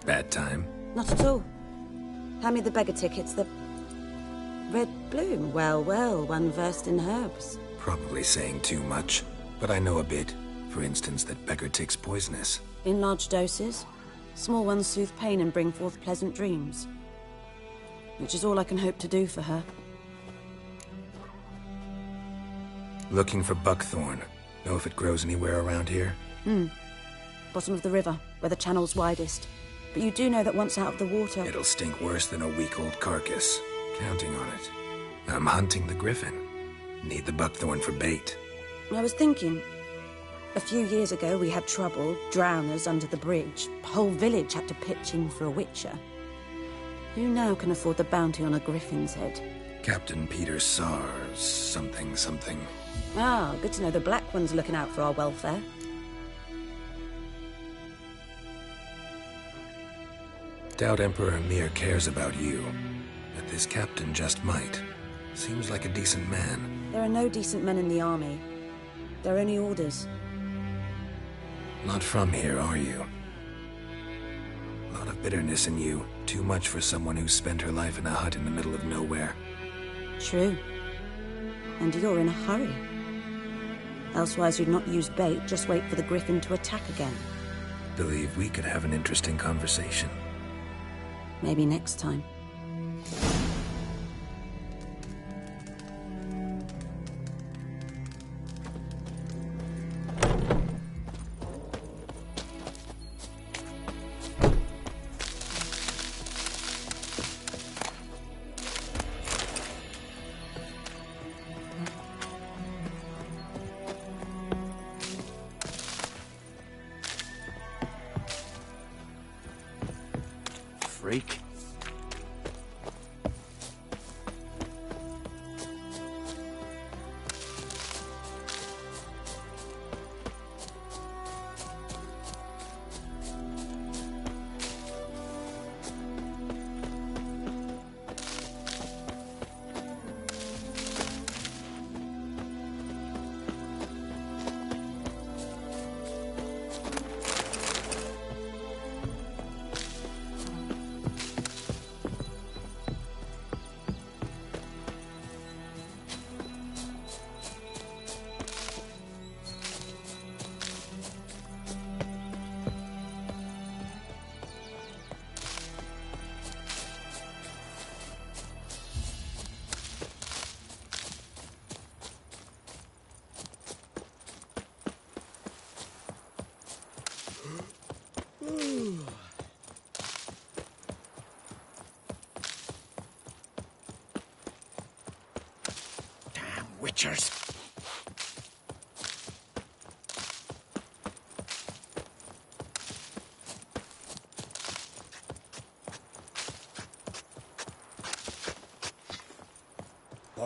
Speaker 3: Bad time?
Speaker 2: Not at all. Hand me the beggar tickets, the red bloom. Well, well, one versed in herbs.
Speaker 3: Probably saying too much, but I know a bit. For instance, that beggar tick's poisonous.
Speaker 2: In large doses. Small ones soothe pain and bring forth pleasant dreams. Which is all I can hope to do for her.
Speaker 3: Looking for buckthorn. Know if it grows anywhere around here?
Speaker 2: Bottom of the river, where the channel's widest. But you do know that once out of the water...
Speaker 3: It'll stink worse than a week-old carcass. Counting on it. I'm hunting the griffin. Need the buckthorn for bait.
Speaker 2: I was thinking... A few years ago we had trouble, drowners under the bridge. The whole village had to pitch in for a witcher. Who now can afford the bounty on a griffin's head?
Speaker 3: Captain Peter Sars, something.
Speaker 2: Ah, good to know the Black One's looking out for our welfare.
Speaker 3: Doubt Emperor Emir cares about you, but this captain just might. Seems like a decent man.
Speaker 2: There are no decent men in the army. They're only orders.
Speaker 3: Not from here, are you? A lot of bitterness in you. Too much for someone who's spent her life in a hut in the middle of nowhere.
Speaker 2: True. And you're in a hurry. Elsewise you'd not use bait, just wait for the griffin to attack again.
Speaker 3: Believe we could have an interesting conversation.
Speaker 2: Maybe next time.
Speaker 11: Freak.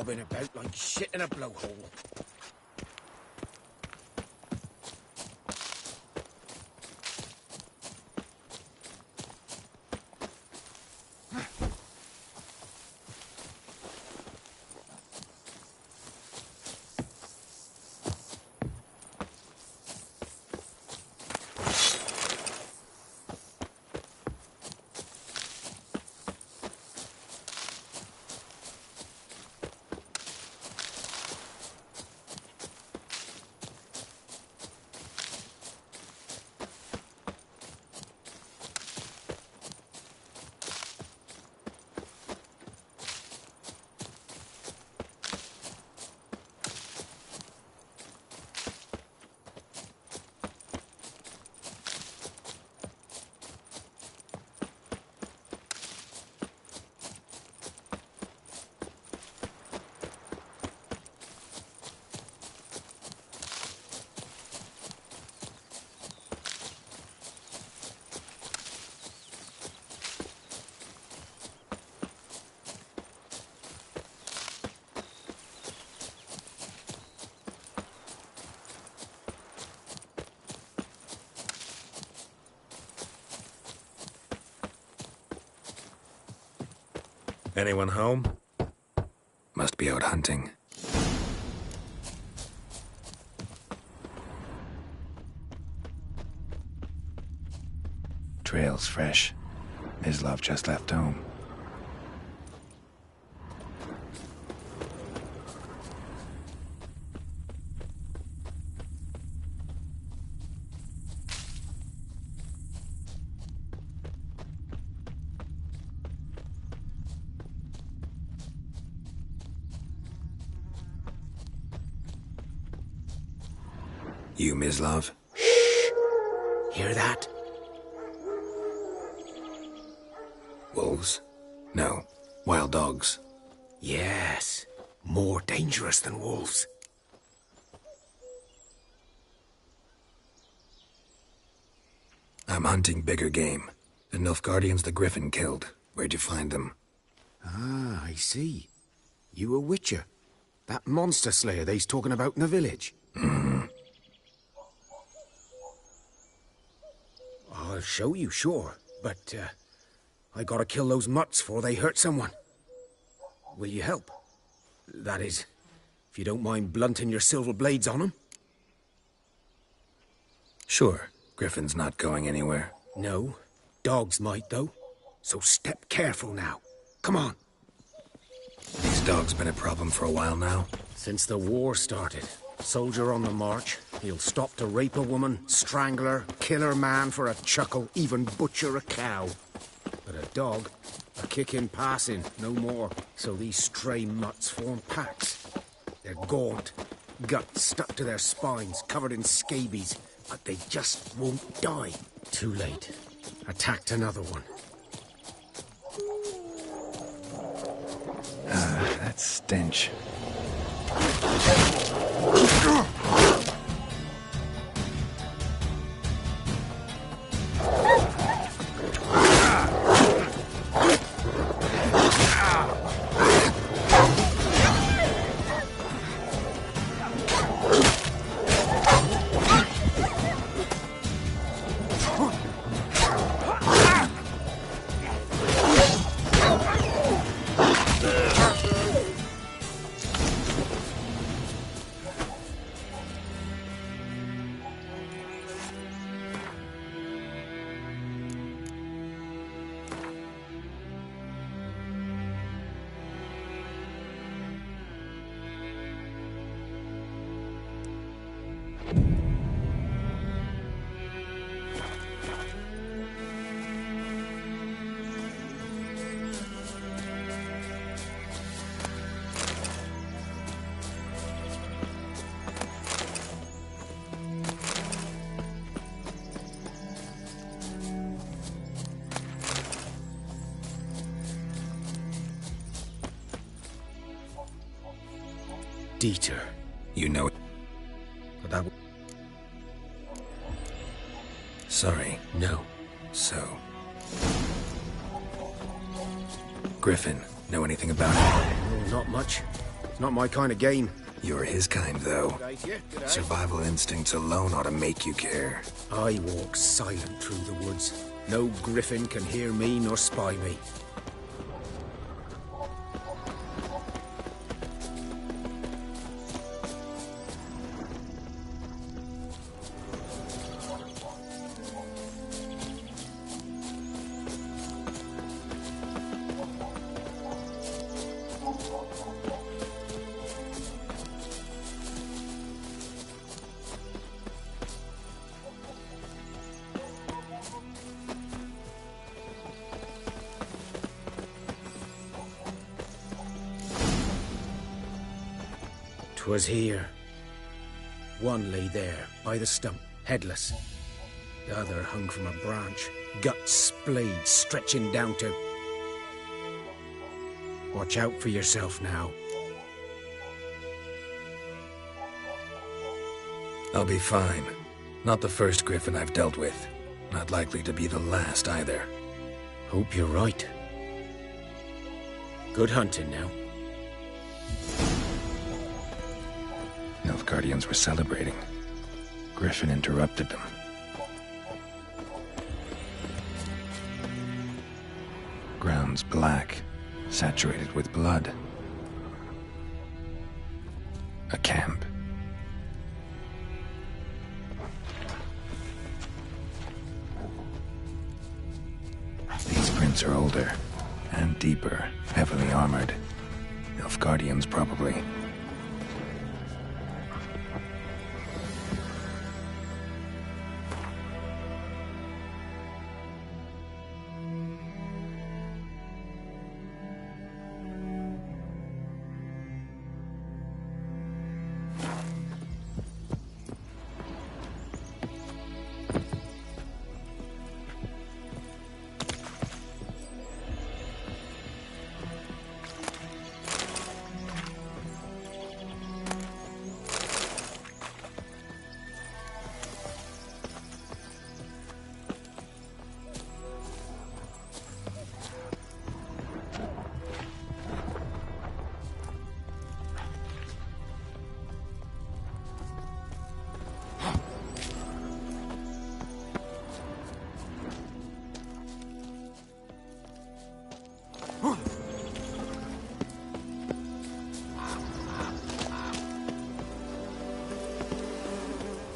Speaker 18: bobbing about like shit in a blowhole.
Speaker 19: Anyone home?
Speaker 3: Must be out hunting. Trail's fresh. Mislav just left home. You, Mislav?
Speaker 18: Shh! Hear that?
Speaker 3: Wolves? No. Wild dogs.
Speaker 18: Yes. More dangerous than wolves.
Speaker 3: I'm hunting bigger game. The Nilfgaardians the Griffin killed. Where'd you find them?
Speaker 18: Ah, I see. You a witcher. That monster slayer they's talking about in the village. I'll show you, sure. But, I gotta kill those mutts before they hurt someone. Will you help? That is, if you don't mind blunting your silver blades on them.
Speaker 3: Sure. Griffin's not going anywhere.
Speaker 18: No. Dogs might, though. So step careful now. Come on.
Speaker 3: These dogs been a problem for a while now?
Speaker 18: Since the war started. Soldier on the march. He'll stop to rape a woman, strangle her, kill her man for a chuckle, even butcher a cow. But a dog, a kick in passing, no more. So these stray mutts form packs. They're gaunt, guts stuck to their spines, covered in scabies, but they just won't die. Too late. Attacked another one.
Speaker 3: That stench.
Speaker 18: Dieter.
Speaker 3: You know it.
Speaker 18: But that...
Speaker 3: Sorry.
Speaker 18: No.
Speaker 3: So... Griffin, know anything about it?
Speaker 18: No, not much. Not my kind of game.
Speaker 3: You're his kind, though. Survival instincts alone ought to make you care.
Speaker 18: I walk silent through the woods. No griffin can hear me nor spy me. Was here. One lay there, by the stump, headless. The other hung from a branch, guts splayed, stretching down to... Watch out for yourself now.
Speaker 3: I'll be fine. Not the first griffin I've dealt with. Not likely to be the last, either.
Speaker 18: Hope you're right. Good hunting now.
Speaker 3: Nilfgaardians were celebrating. Griffin interrupted them. Ground's black, saturated with blood. A camp. These prints are older and deeper, heavily armored. Nilfgaardians, probably.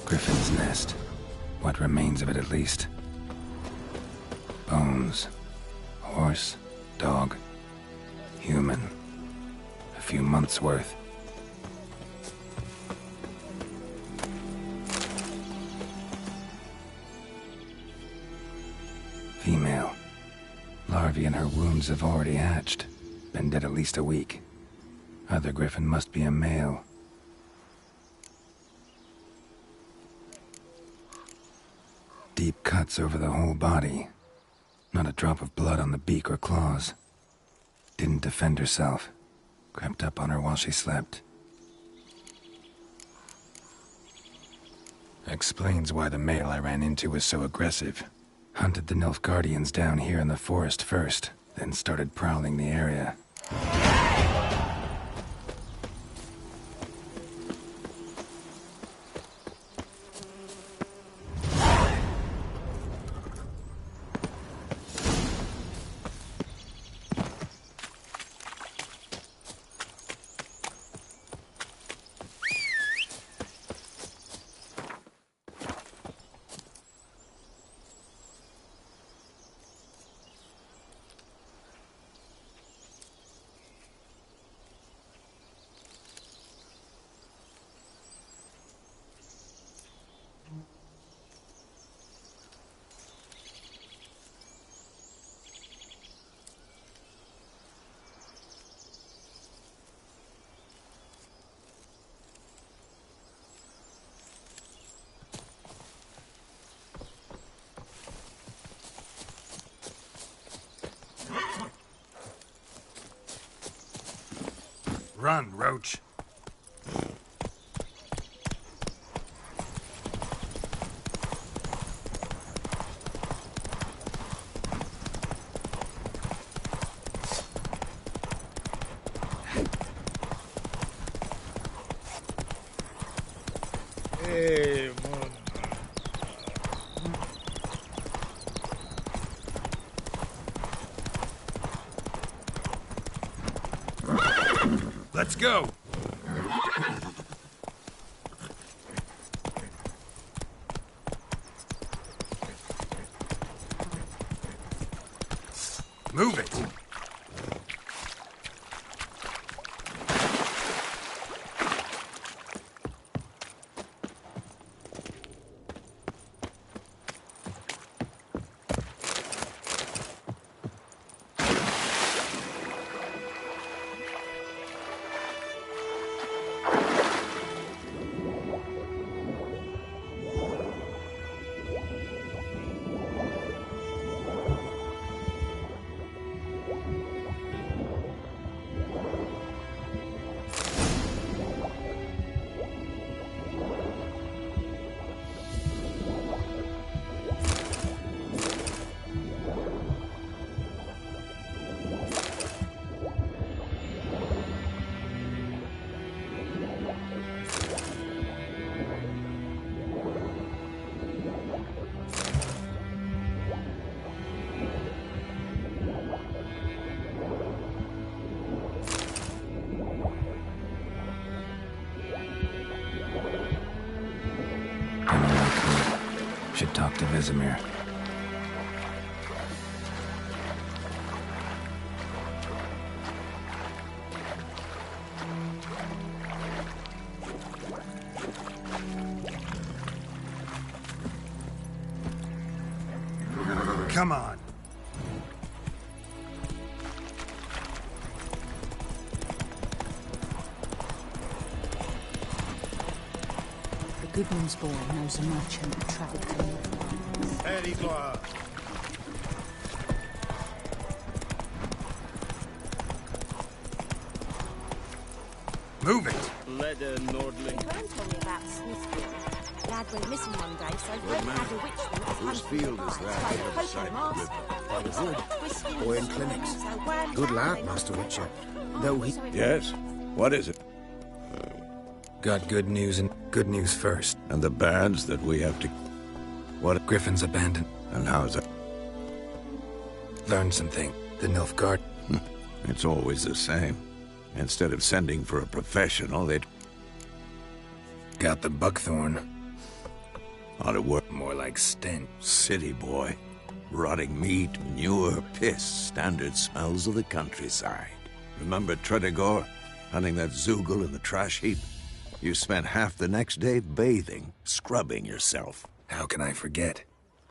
Speaker 3: Griffin's nest. What remains of it, at least. Bones. Horse. Dog. Human. A few months' worth. Female. Larvae in her wounds have already hatched. Been dead at least a week. Other griffin must be a male. Deep cuts over the whole body. Not a drop of blood on the beak or claws. Didn't defend herself. Crept up on her while she slept. Explains why the male I ran into was so aggressive. Hunted the Nilfgaardians down here in the forest first, then started prowling the area.
Speaker 5: Run, Roach. Let's go! Move it!
Speaker 3: Should talk to Vesemir.
Speaker 5: Come on.
Speaker 15: The Goodman's boy knows a merchant who travelled to North.
Speaker 13: Territoire.
Speaker 5: Move it!
Speaker 13: Leather Nordling.
Speaker 19: Glenn told me about Smithfield. Lad went missing one day, so
Speaker 5: Good
Speaker 19: Glenn
Speaker 5: man.
Speaker 19: had a witch from his
Speaker 5: Whose
Speaker 19: hunting
Speaker 5: field is
Speaker 19: advice.
Speaker 5: that?
Speaker 19: So
Speaker 5: The other
Speaker 19: poking
Speaker 5: side of the
Speaker 19: mask.
Speaker 5: river.
Speaker 19: Twisting
Speaker 18: Boy in
Speaker 19: his
Speaker 18: clinics.
Speaker 19: so wormed
Speaker 18: Good
Speaker 19: up
Speaker 18: lad,
Speaker 19: and
Speaker 18: Master
Speaker 19: then-
Speaker 18: Witcher. Though he...
Speaker 5: Yes? What is it?
Speaker 3: Got good news and good news first.
Speaker 5: And the bands that we have to... What?
Speaker 3: Griffin's abandoned.
Speaker 5: And how's it?
Speaker 3: Learned something. The Nilfgaard.
Speaker 5: It's always the same. Instead of sending for a professional, they'd...
Speaker 3: Got the buckthorn.
Speaker 5: Ought to work
Speaker 3: More like stench.
Speaker 5: city boy. Rotting meat, manure, piss, standard smells of the countryside. Remember Tredegor? Hunting that Zoogle in the trash heap? You spent half the next day bathing, scrubbing yourself.
Speaker 3: How can I forget?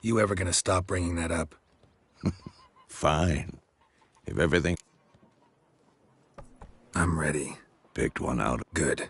Speaker 3: You ever gonna stop bringing that up?
Speaker 5: Fine. If everything...
Speaker 3: I'm ready.
Speaker 5: Picked one out.
Speaker 3: Good.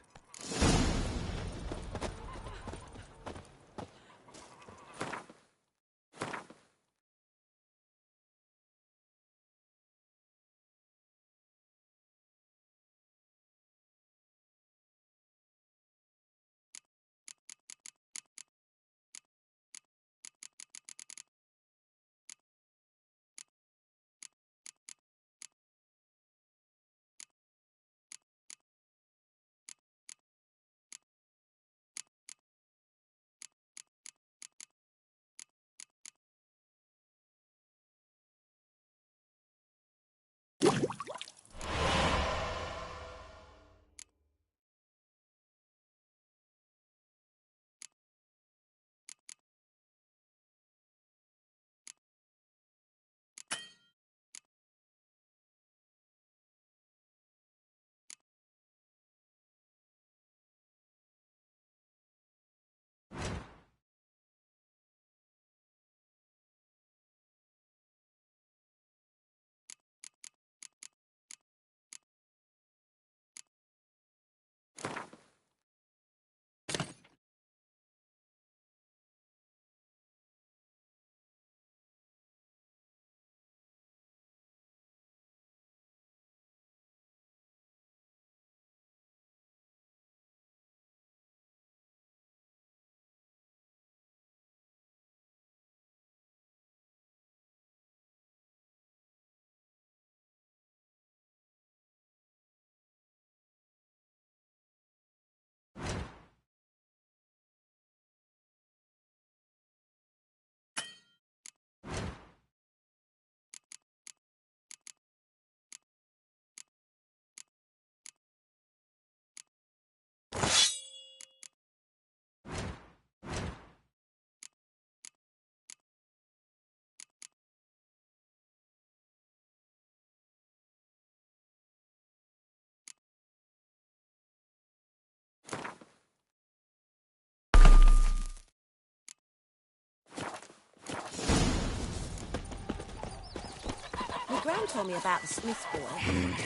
Speaker 19: Gran told me about the Smith's boy.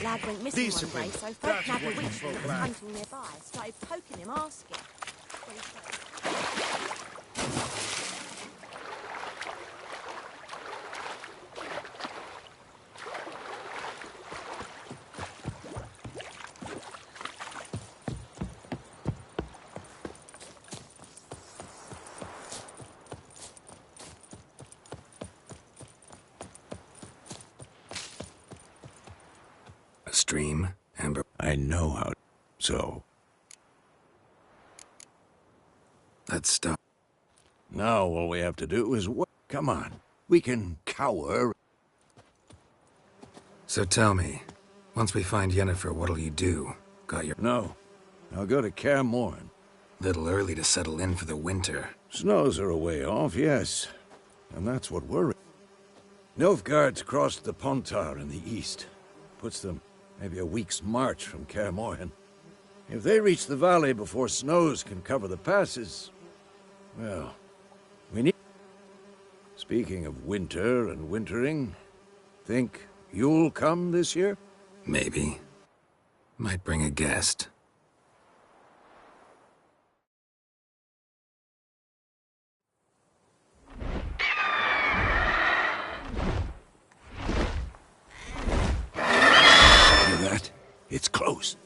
Speaker 19: Lad went missing one day, so folk nabbed a witch that was hunting nearby. Started poking him, asking.
Speaker 3: A stream, Amber.
Speaker 5: I know how. So.
Speaker 3: Let's stop.
Speaker 5: Now all we have to do is come on. We can cower.
Speaker 3: So tell me, once we find Yennefer, what'll you do? Got your...
Speaker 5: No. I'll go to Kaer Morhen.
Speaker 3: Little early to settle in for the winter.
Speaker 5: Snows are a way off, yes. And that's what worries. Nilfgaard's crossed the Pontar in the east. Puts them maybe a week's march from Kaer Morhen. If they reach the valley before snows can cover the passes, well, we need... Speaking of winter and wintering, think you'll come this year?
Speaker 3: Maybe. Might bring a guest.
Speaker 5: It's close.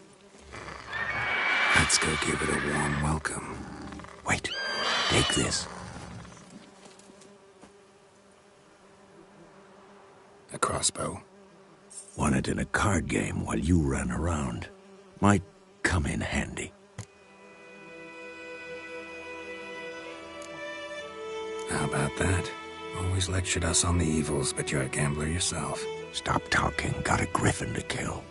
Speaker 3: Let's go give it a warm welcome.
Speaker 5: Wait, take this.
Speaker 3: A crossbow.
Speaker 5: Won it in a card game while you ran around. Might come in handy.
Speaker 3: How about that? Always lectured us on the evils, but you're a gambler yourself.
Speaker 5: Stop talking. Got a griffin to kill.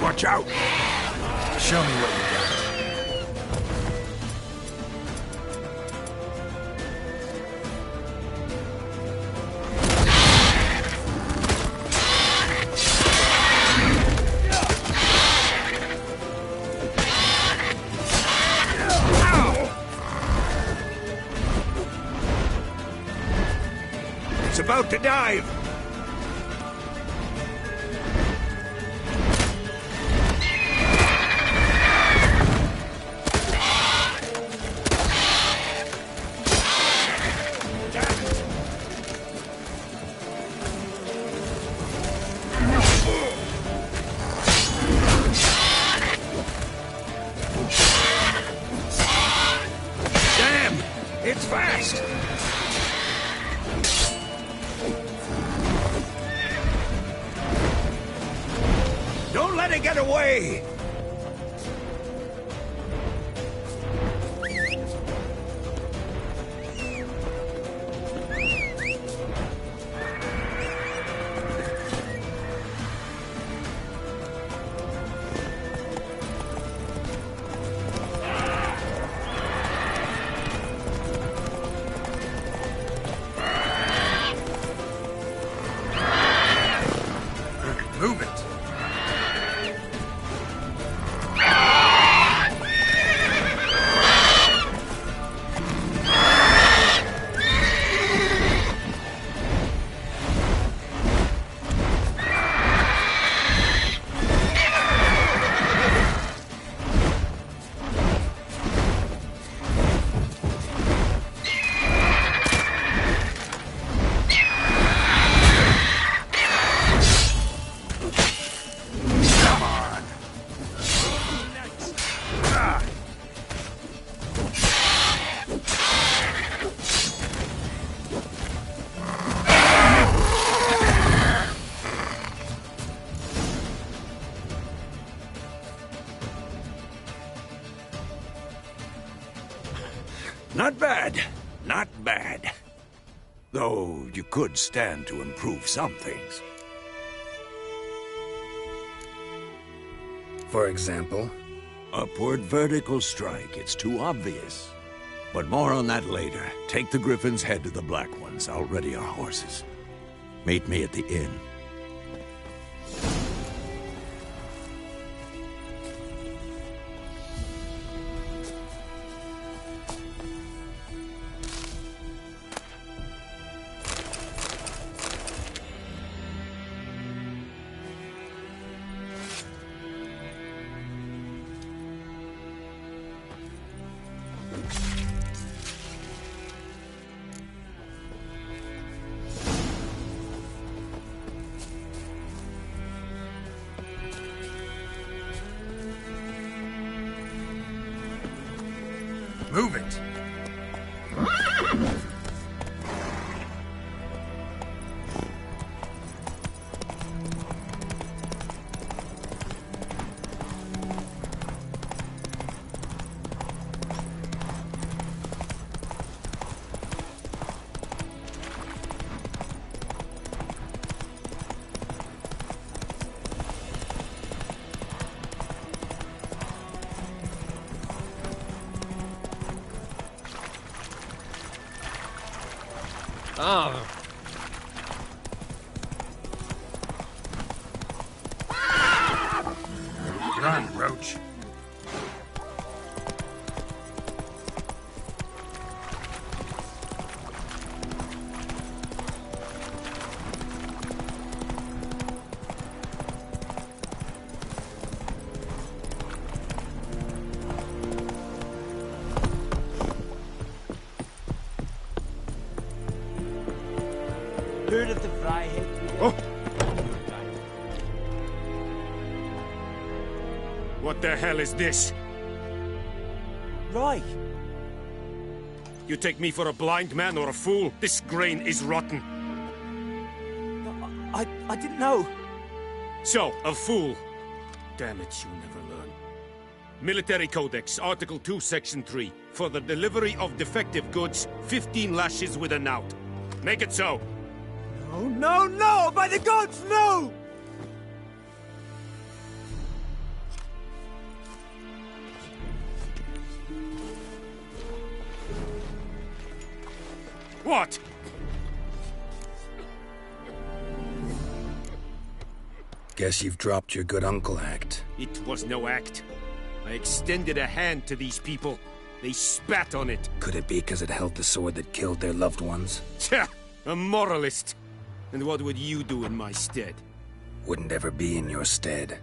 Speaker 5: Watch out!
Speaker 3: Show me what you got.
Speaker 5: It's about to dive! It's fast! Don't let it get away! Move it! Not bad. Not bad. Though you could stand to improve some things.
Speaker 3: For example?
Speaker 5: Upward vertical strike. It's too obvious. But more on that later. Take the Griffin's head to the Black Ones. I'll ready our horses. Meet me at the inn.
Speaker 3: Move it! Run, Roach.
Speaker 11: Heard of the Fryhead?
Speaker 18: Oh! What the hell is this?
Speaker 11: Rye!
Speaker 18: You take me for a blind man or a fool? This grain is rotten.
Speaker 11: I didn't know.
Speaker 18: So, a fool. Damn it, you never learn. Military Codex, Article 2, Section 3. For the delivery of defective goods, 15 lashes with a knout. Make it so.
Speaker 11: Oh, no, no! By the gods, no!
Speaker 18: What?
Speaker 3: Guess you've dropped your good uncle act.
Speaker 18: It was no act. I extended a hand to these people. They spat on it.
Speaker 3: Could it be because it held the sword that killed their loved ones?
Speaker 18: Tja! A moralist. And what would you do in my stead?
Speaker 3: Wouldn't ever be in your stead.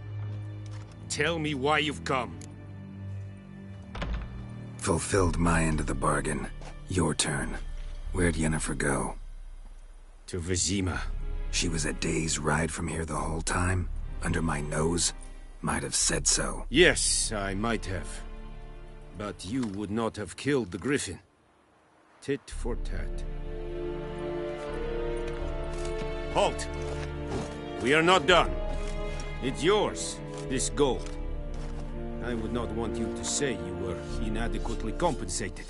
Speaker 18: Tell me why you've come.
Speaker 3: Fulfilled my end of the bargain. Your turn. Where'd Yennefer go?
Speaker 18: To Vizima.
Speaker 3: She was a day's ride from here the whole time? Under my nose? Might have said so.
Speaker 18: Yes, I might have. But you would not have killed the Griffin. Tit for tat. Halt! We are not done. It's yours, this gold. I would not want you to say you were inadequately compensated.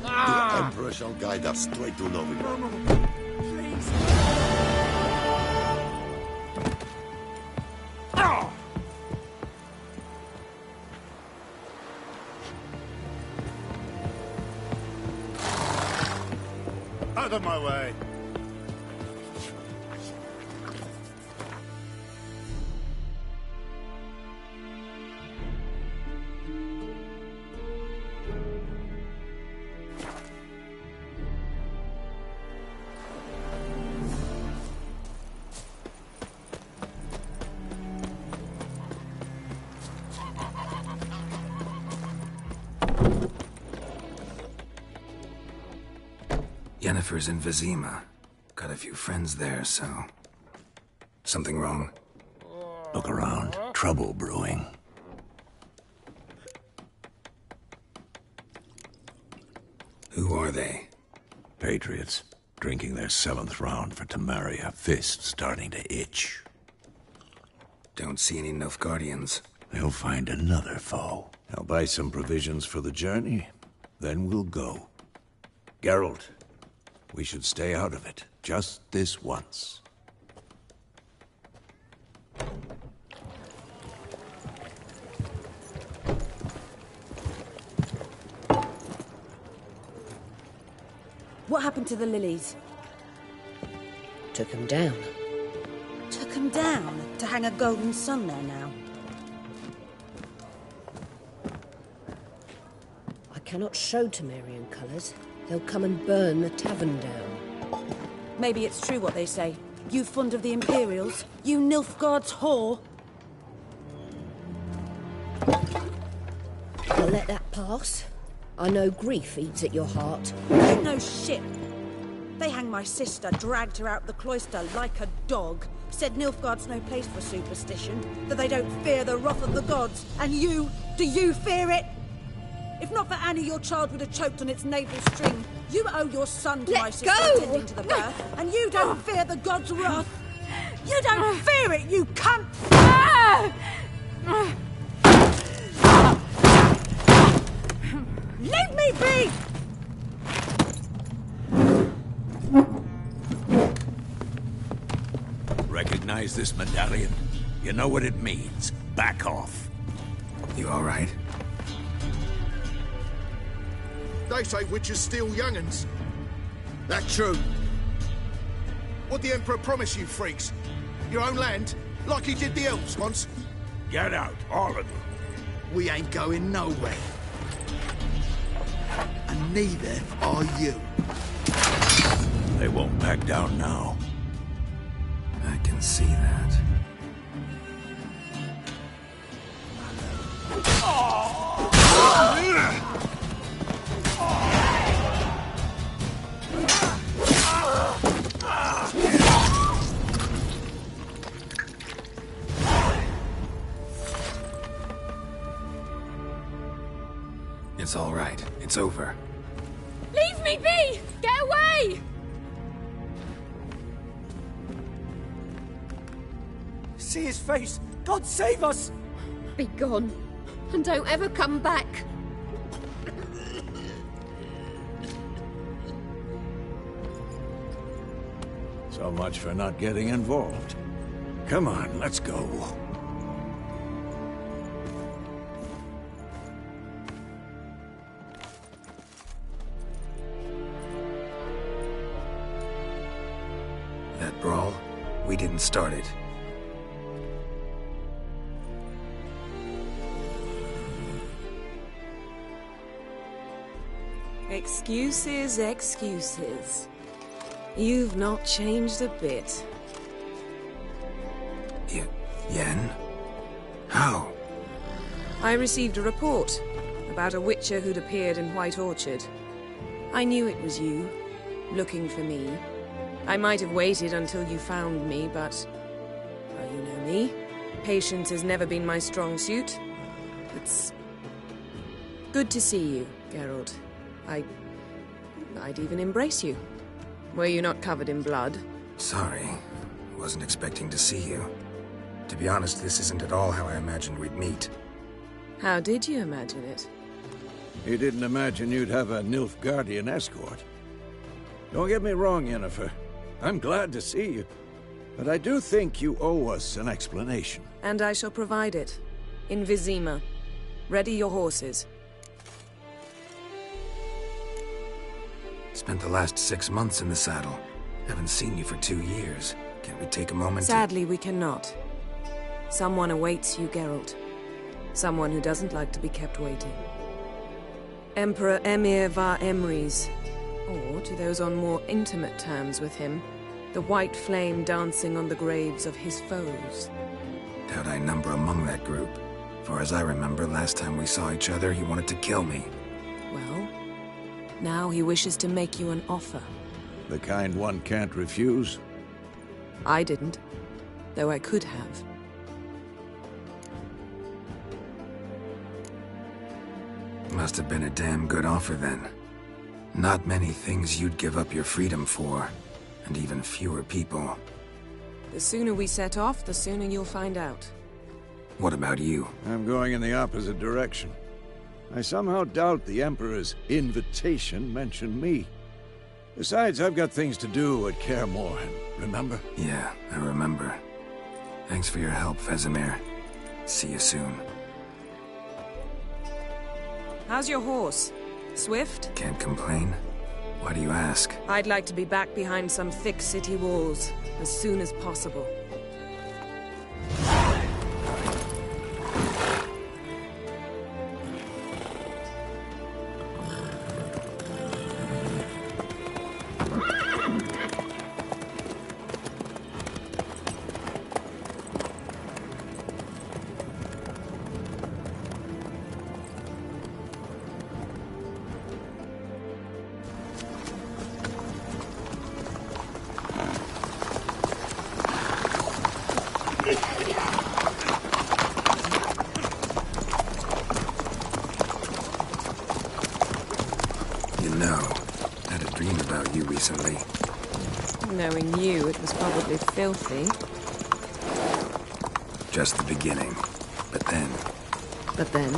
Speaker 13: The Emperor shall guide us straight to Novigrad. Out of my way!
Speaker 3: Yennefer's in Vizima. Got a few friends there, so... Something wrong?
Speaker 1: Look around. Trouble brewing.
Speaker 3: Who are they?
Speaker 1: Patriots. Drinking their 7th round for Temeria. Fist starting to itch.
Speaker 3: Don't see any Nilfgaardians.
Speaker 1: They'll find another foe. I'll buy some provisions for the journey. Then we'll go. Geralt, we should stay out of it. Just this once.
Speaker 2: What happened to the lilies?
Speaker 9: Took them down.
Speaker 2: Took them down to hang a golden sun there now.
Speaker 9: I cannot show Temerian colours. They'll come and burn the tavern down.
Speaker 2: Maybe it's true what they say. You fond of the Imperials? You Nilfgaard's whore?
Speaker 9: I'll let that pass. I know grief eats at your heart.
Speaker 2: Ain't no shit. They hanged my sister, dragged her out the cloister like a dog. Said Nilfgaard's no place for superstition, that they don't fear the wrath of the gods. And you, do you fear it? If not for Annie, your child would have choked on its navel string. You owe your son to my sister attending to the birth, and you don't fear the gods' wrath. You don't fear it, you cunt! Leave me be!
Speaker 5: Recognize this medallion? You know what it means. Back off.
Speaker 3: You all right?
Speaker 13: They say witches steal young'uns. That true? What'd the Emperor promise you freaks? Your own land? Like he did the elves once?
Speaker 5: Get out, all of you.
Speaker 13: We ain't going nowhere. And neither are you.
Speaker 5: They won't back down now.
Speaker 3: I can see that. It's all right. It's over.
Speaker 19: Leave me be! Get away!
Speaker 11: See his face! God save us!
Speaker 9: Be gone, and don't ever come back.
Speaker 5: So much for not getting involved. Come on, let's go.
Speaker 3: That brawl, we didn't start it.
Speaker 4: Excuses, excuses. You've not changed a bit.
Speaker 3: Yen? How?
Speaker 4: I received a report about a witcher who'd appeared in White Orchard. I knew it was you, looking for me. I might have waited until you found me, but... well, you know me. Patience has never been my strong suit. It's... good to see you, Geralt. I'd even embrace you. Were you not covered in blood?
Speaker 3: Sorry. Wasn't expecting to see you. To be honest, this isn't at all how I imagined we'd meet.
Speaker 4: How did you imagine it?
Speaker 5: You didn't imagine you'd have a Nilfgaardian escort. Don't get me wrong, Yennefer. I'm glad to see you. But I do think you owe us an explanation.
Speaker 4: And I shall provide it. In Vizima. Ready your horses.
Speaker 3: Spent the last 6 months in the saddle. Haven't seen you for 2 years. Can't we take a moment
Speaker 4: Sadly, we cannot. Someone awaits you, Geralt. Someone who doesn't like to be kept waiting. Emperor Emhyr var Emreis. Or, to those on more intimate terms with him, the white flame dancing on the graves of his foes.
Speaker 3: Doubt I number among that group. For as I remember, last time we saw each other, he wanted to kill me.
Speaker 4: Well, now he wishes to make you an offer.
Speaker 5: The kind one can't refuse?
Speaker 4: I didn't, though I could have.
Speaker 3: Must have been a damn good offer then. Not many things you'd give up your freedom for, and even fewer people.
Speaker 4: The sooner we set off, the sooner you'll find out.
Speaker 3: What about you?
Speaker 5: I'm going in the opposite direction. I somehow doubt the Emperor's invitation mentioned me. Besides, I've got things to do at Kaer Morhen, remember?
Speaker 3: Yeah, I remember. Thanks for your help, Vesemir. See you soon.
Speaker 4: How's your horse? Swift?
Speaker 3: Can't complain. Why do you ask?
Speaker 4: I'd like to be back behind some thick city walls as soon as possible.
Speaker 3: with you recently?
Speaker 4: Knowing you, it was probably filthy.
Speaker 3: Just the beginning. But then...
Speaker 4: But then...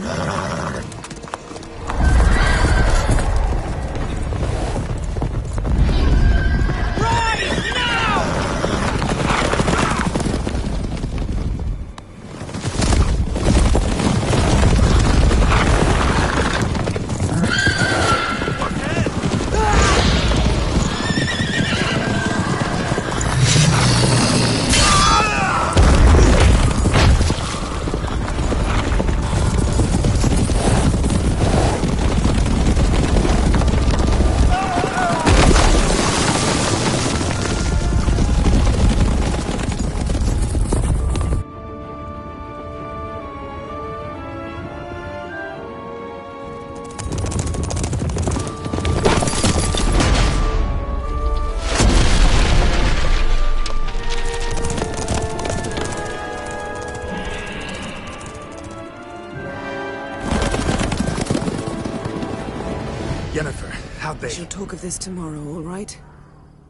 Speaker 3: Yennefer, how'd they...
Speaker 4: We shall talk of this tomorrow, all right?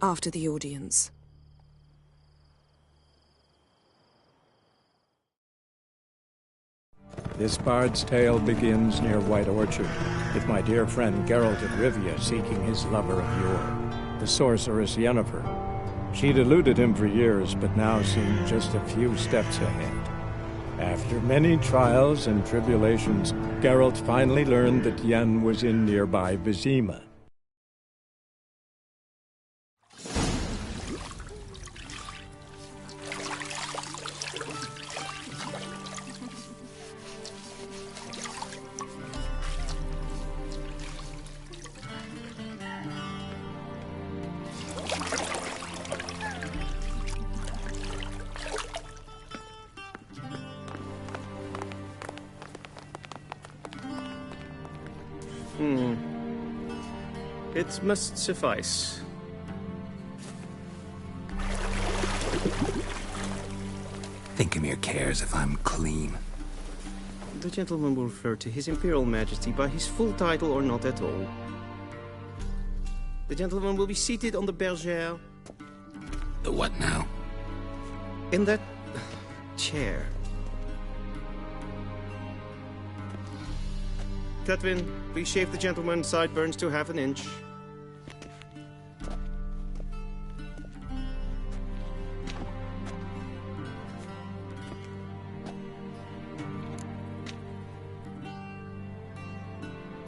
Speaker 4: After the audience.
Speaker 20: This bard's tale begins near White Orchard, with my dear friend Geralt of Rivia seeking his lover of yore, the sorceress Yennefer. She'd eluded him for years, but now seemed just a few steps ahead. After many trials and tribulations, Geralt finally learned that Yen was in nearby Vizima.
Speaker 18: It must suffice.
Speaker 3: Thinkamere cares if I'm clean.
Speaker 18: The gentleman will refer to His Imperial Majesty by his full title or not at all. The gentleman will be seated on the bergère.
Speaker 3: The what now?
Speaker 18: In that chair. Cletwin, please shave the gentleman's sideburns to half an inch.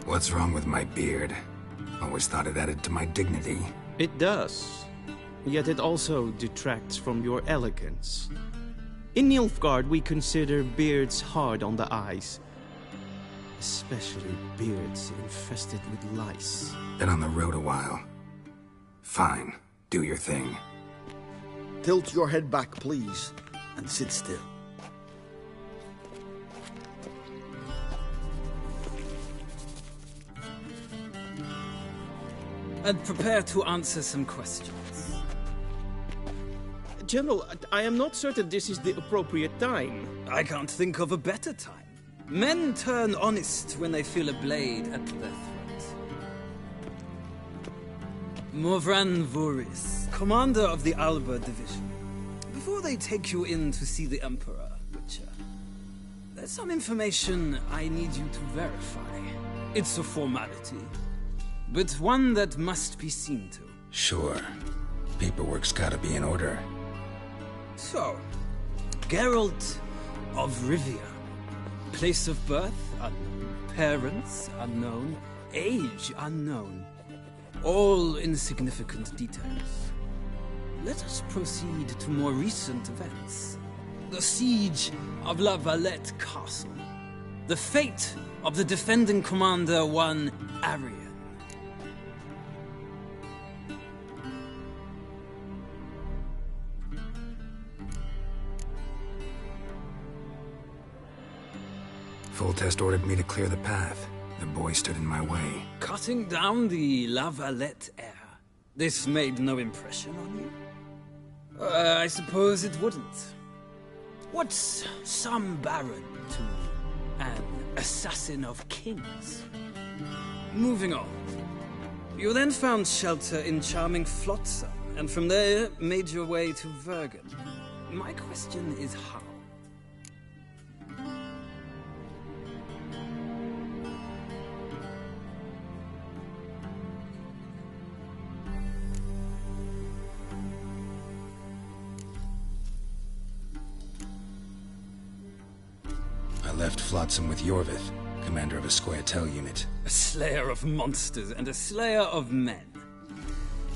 Speaker 3: What's wrong with my beard? Always thought it added to my dignity.
Speaker 18: It does. Yet it also detracts from your elegance. In Nilfgaard, we consider beards hard on the eyes. Especially beards infested with lice.
Speaker 3: Been on the road a while. Fine. Do your thing.
Speaker 13: Tilt your head back, please, and sit still.
Speaker 21: And prepare to answer some questions.
Speaker 18: General, I am not certain this is the appropriate time.
Speaker 21: I can't think of a better time. Men turn honest when they feel a blade at their throat. Morvran Voorhis, commander of the Alba Division. Before they take you in to see the Emperor, Witcher, there's some information I need you to verify. It's a formality, but one that must be seen to.
Speaker 3: Sure. Paperwork's gotta be in order.
Speaker 21: So, Geralt of Rivia. Place of birth, unknown. Parents, unknown. Age, unknown. All insignificant details. Let us proceed to more recent events. The siege of La Valette Castle. The fate of the defending commander, one Arian.
Speaker 3: Foltest ordered me to clear the path. The boy stood in my way.
Speaker 21: Cutting down the La Valette heir. This made no impression on you? I suppose it wouldn't. What's some baron to an assassin of kings? Moving on. You then found shelter in charming Flotsam, and from there made your way to Vergen. My question is how?
Speaker 3: I left Flotsam with Yorvith, commander of a Scoia'tael unit.
Speaker 21: A slayer of monsters and a slayer of men.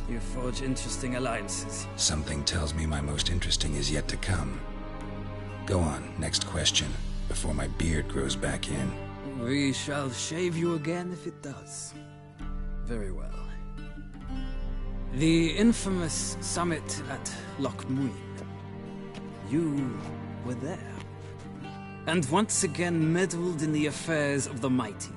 Speaker 21: You forge interesting alliances.
Speaker 3: Something tells me my most interesting is yet to come. Go on, next question, before my beard grows back in.
Speaker 21: We shall shave you again if it does. Very well. The infamous summit at Loch Muin. You were there. And once again meddled in the affairs of the mighty.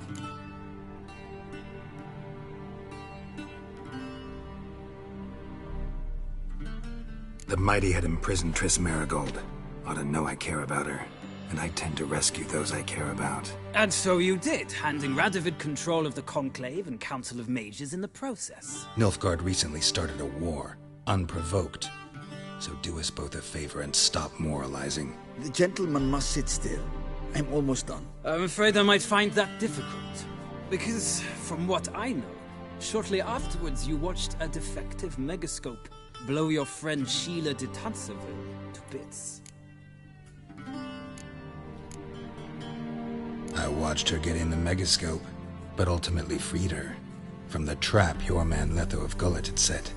Speaker 3: The mighty had imprisoned Triss Merigold. Ought to know I care about her, and I tend to rescue those I care about.
Speaker 21: And so you did, handing Radovid control of the Conclave and Council of Mages in the process.
Speaker 3: Nilfgaard recently started a war, unprovoked. So do us both a favor and stop moralizing.
Speaker 12: The gentleman must sit still. I'm almost done.
Speaker 21: I'm afraid I might find that difficult. Because, from what I know, shortly afterwards you watched a defective megascope blow your friend Sheila de Tanserville to bits.
Speaker 3: I watched her get in the megascope, but ultimately freed her from the trap your man Letho of Gullet had set.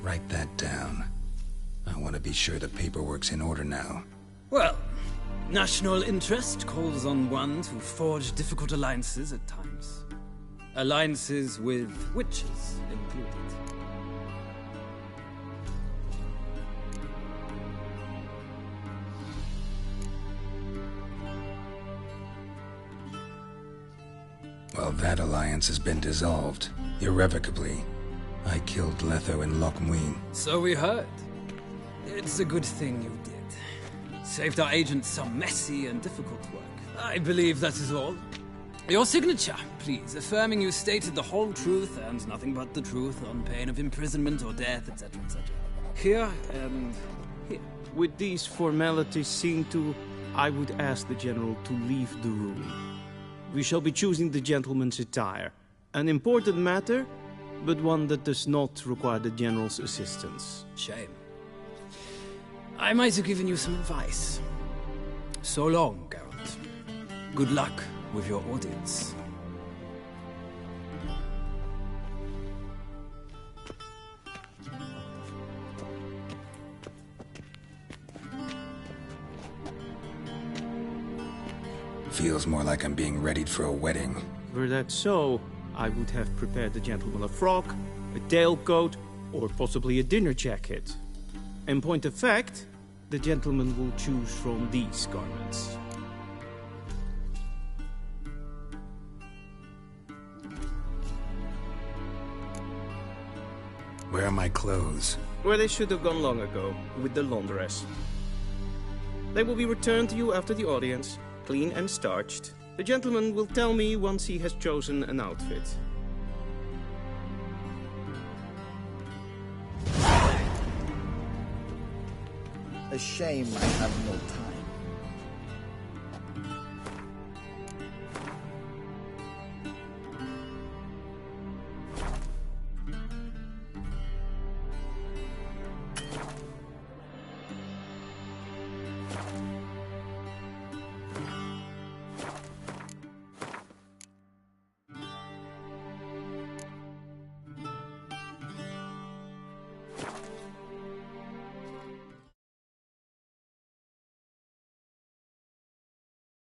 Speaker 3: Write that down. I want to be sure the paperwork's in order now.
Speaker 21: Well, national interest calls on one to forge difficult alliances at times. Alliances with witches included.
Speaker 3: Well, that alliance has been dissolved, irrevocably. I killed Letho in Loch Muin.
Speaker 21: So we heard. It's a good thing you did. Saved our agent some messy and difficult work. I believe that is all. Your signature, please, affirming you stated the whole truth and nothing but the truth on pain of imprisonment or death, etc., etc. Here and here.
Speaker 22: With these formalities seen to, I would ask the General to leave the room. We shall be choosing the gentleman's attire. An important matter, but one that does not require the General's assistance.
Speaker 21: Shame. I might have given you some advice. So long, Geralt. Good luck with your audience.
Speaker 3: Feels more like I'm being readied for a wedding.
Speaker 22: Were that so, I would have prepared the gentleman a frock, a tailcoat, or possibly a dinner jacket. In point of fact, the gentleman will choose from these garments.
Speaker 3: Where are my clothes?
Speaker 22: Where they should have gone long ago, with the laundress. They will be returned to you after the audience, clean and starched. The gentleman will tell me once he has chosen an outfit.
Speaker 12: A shame I have no time.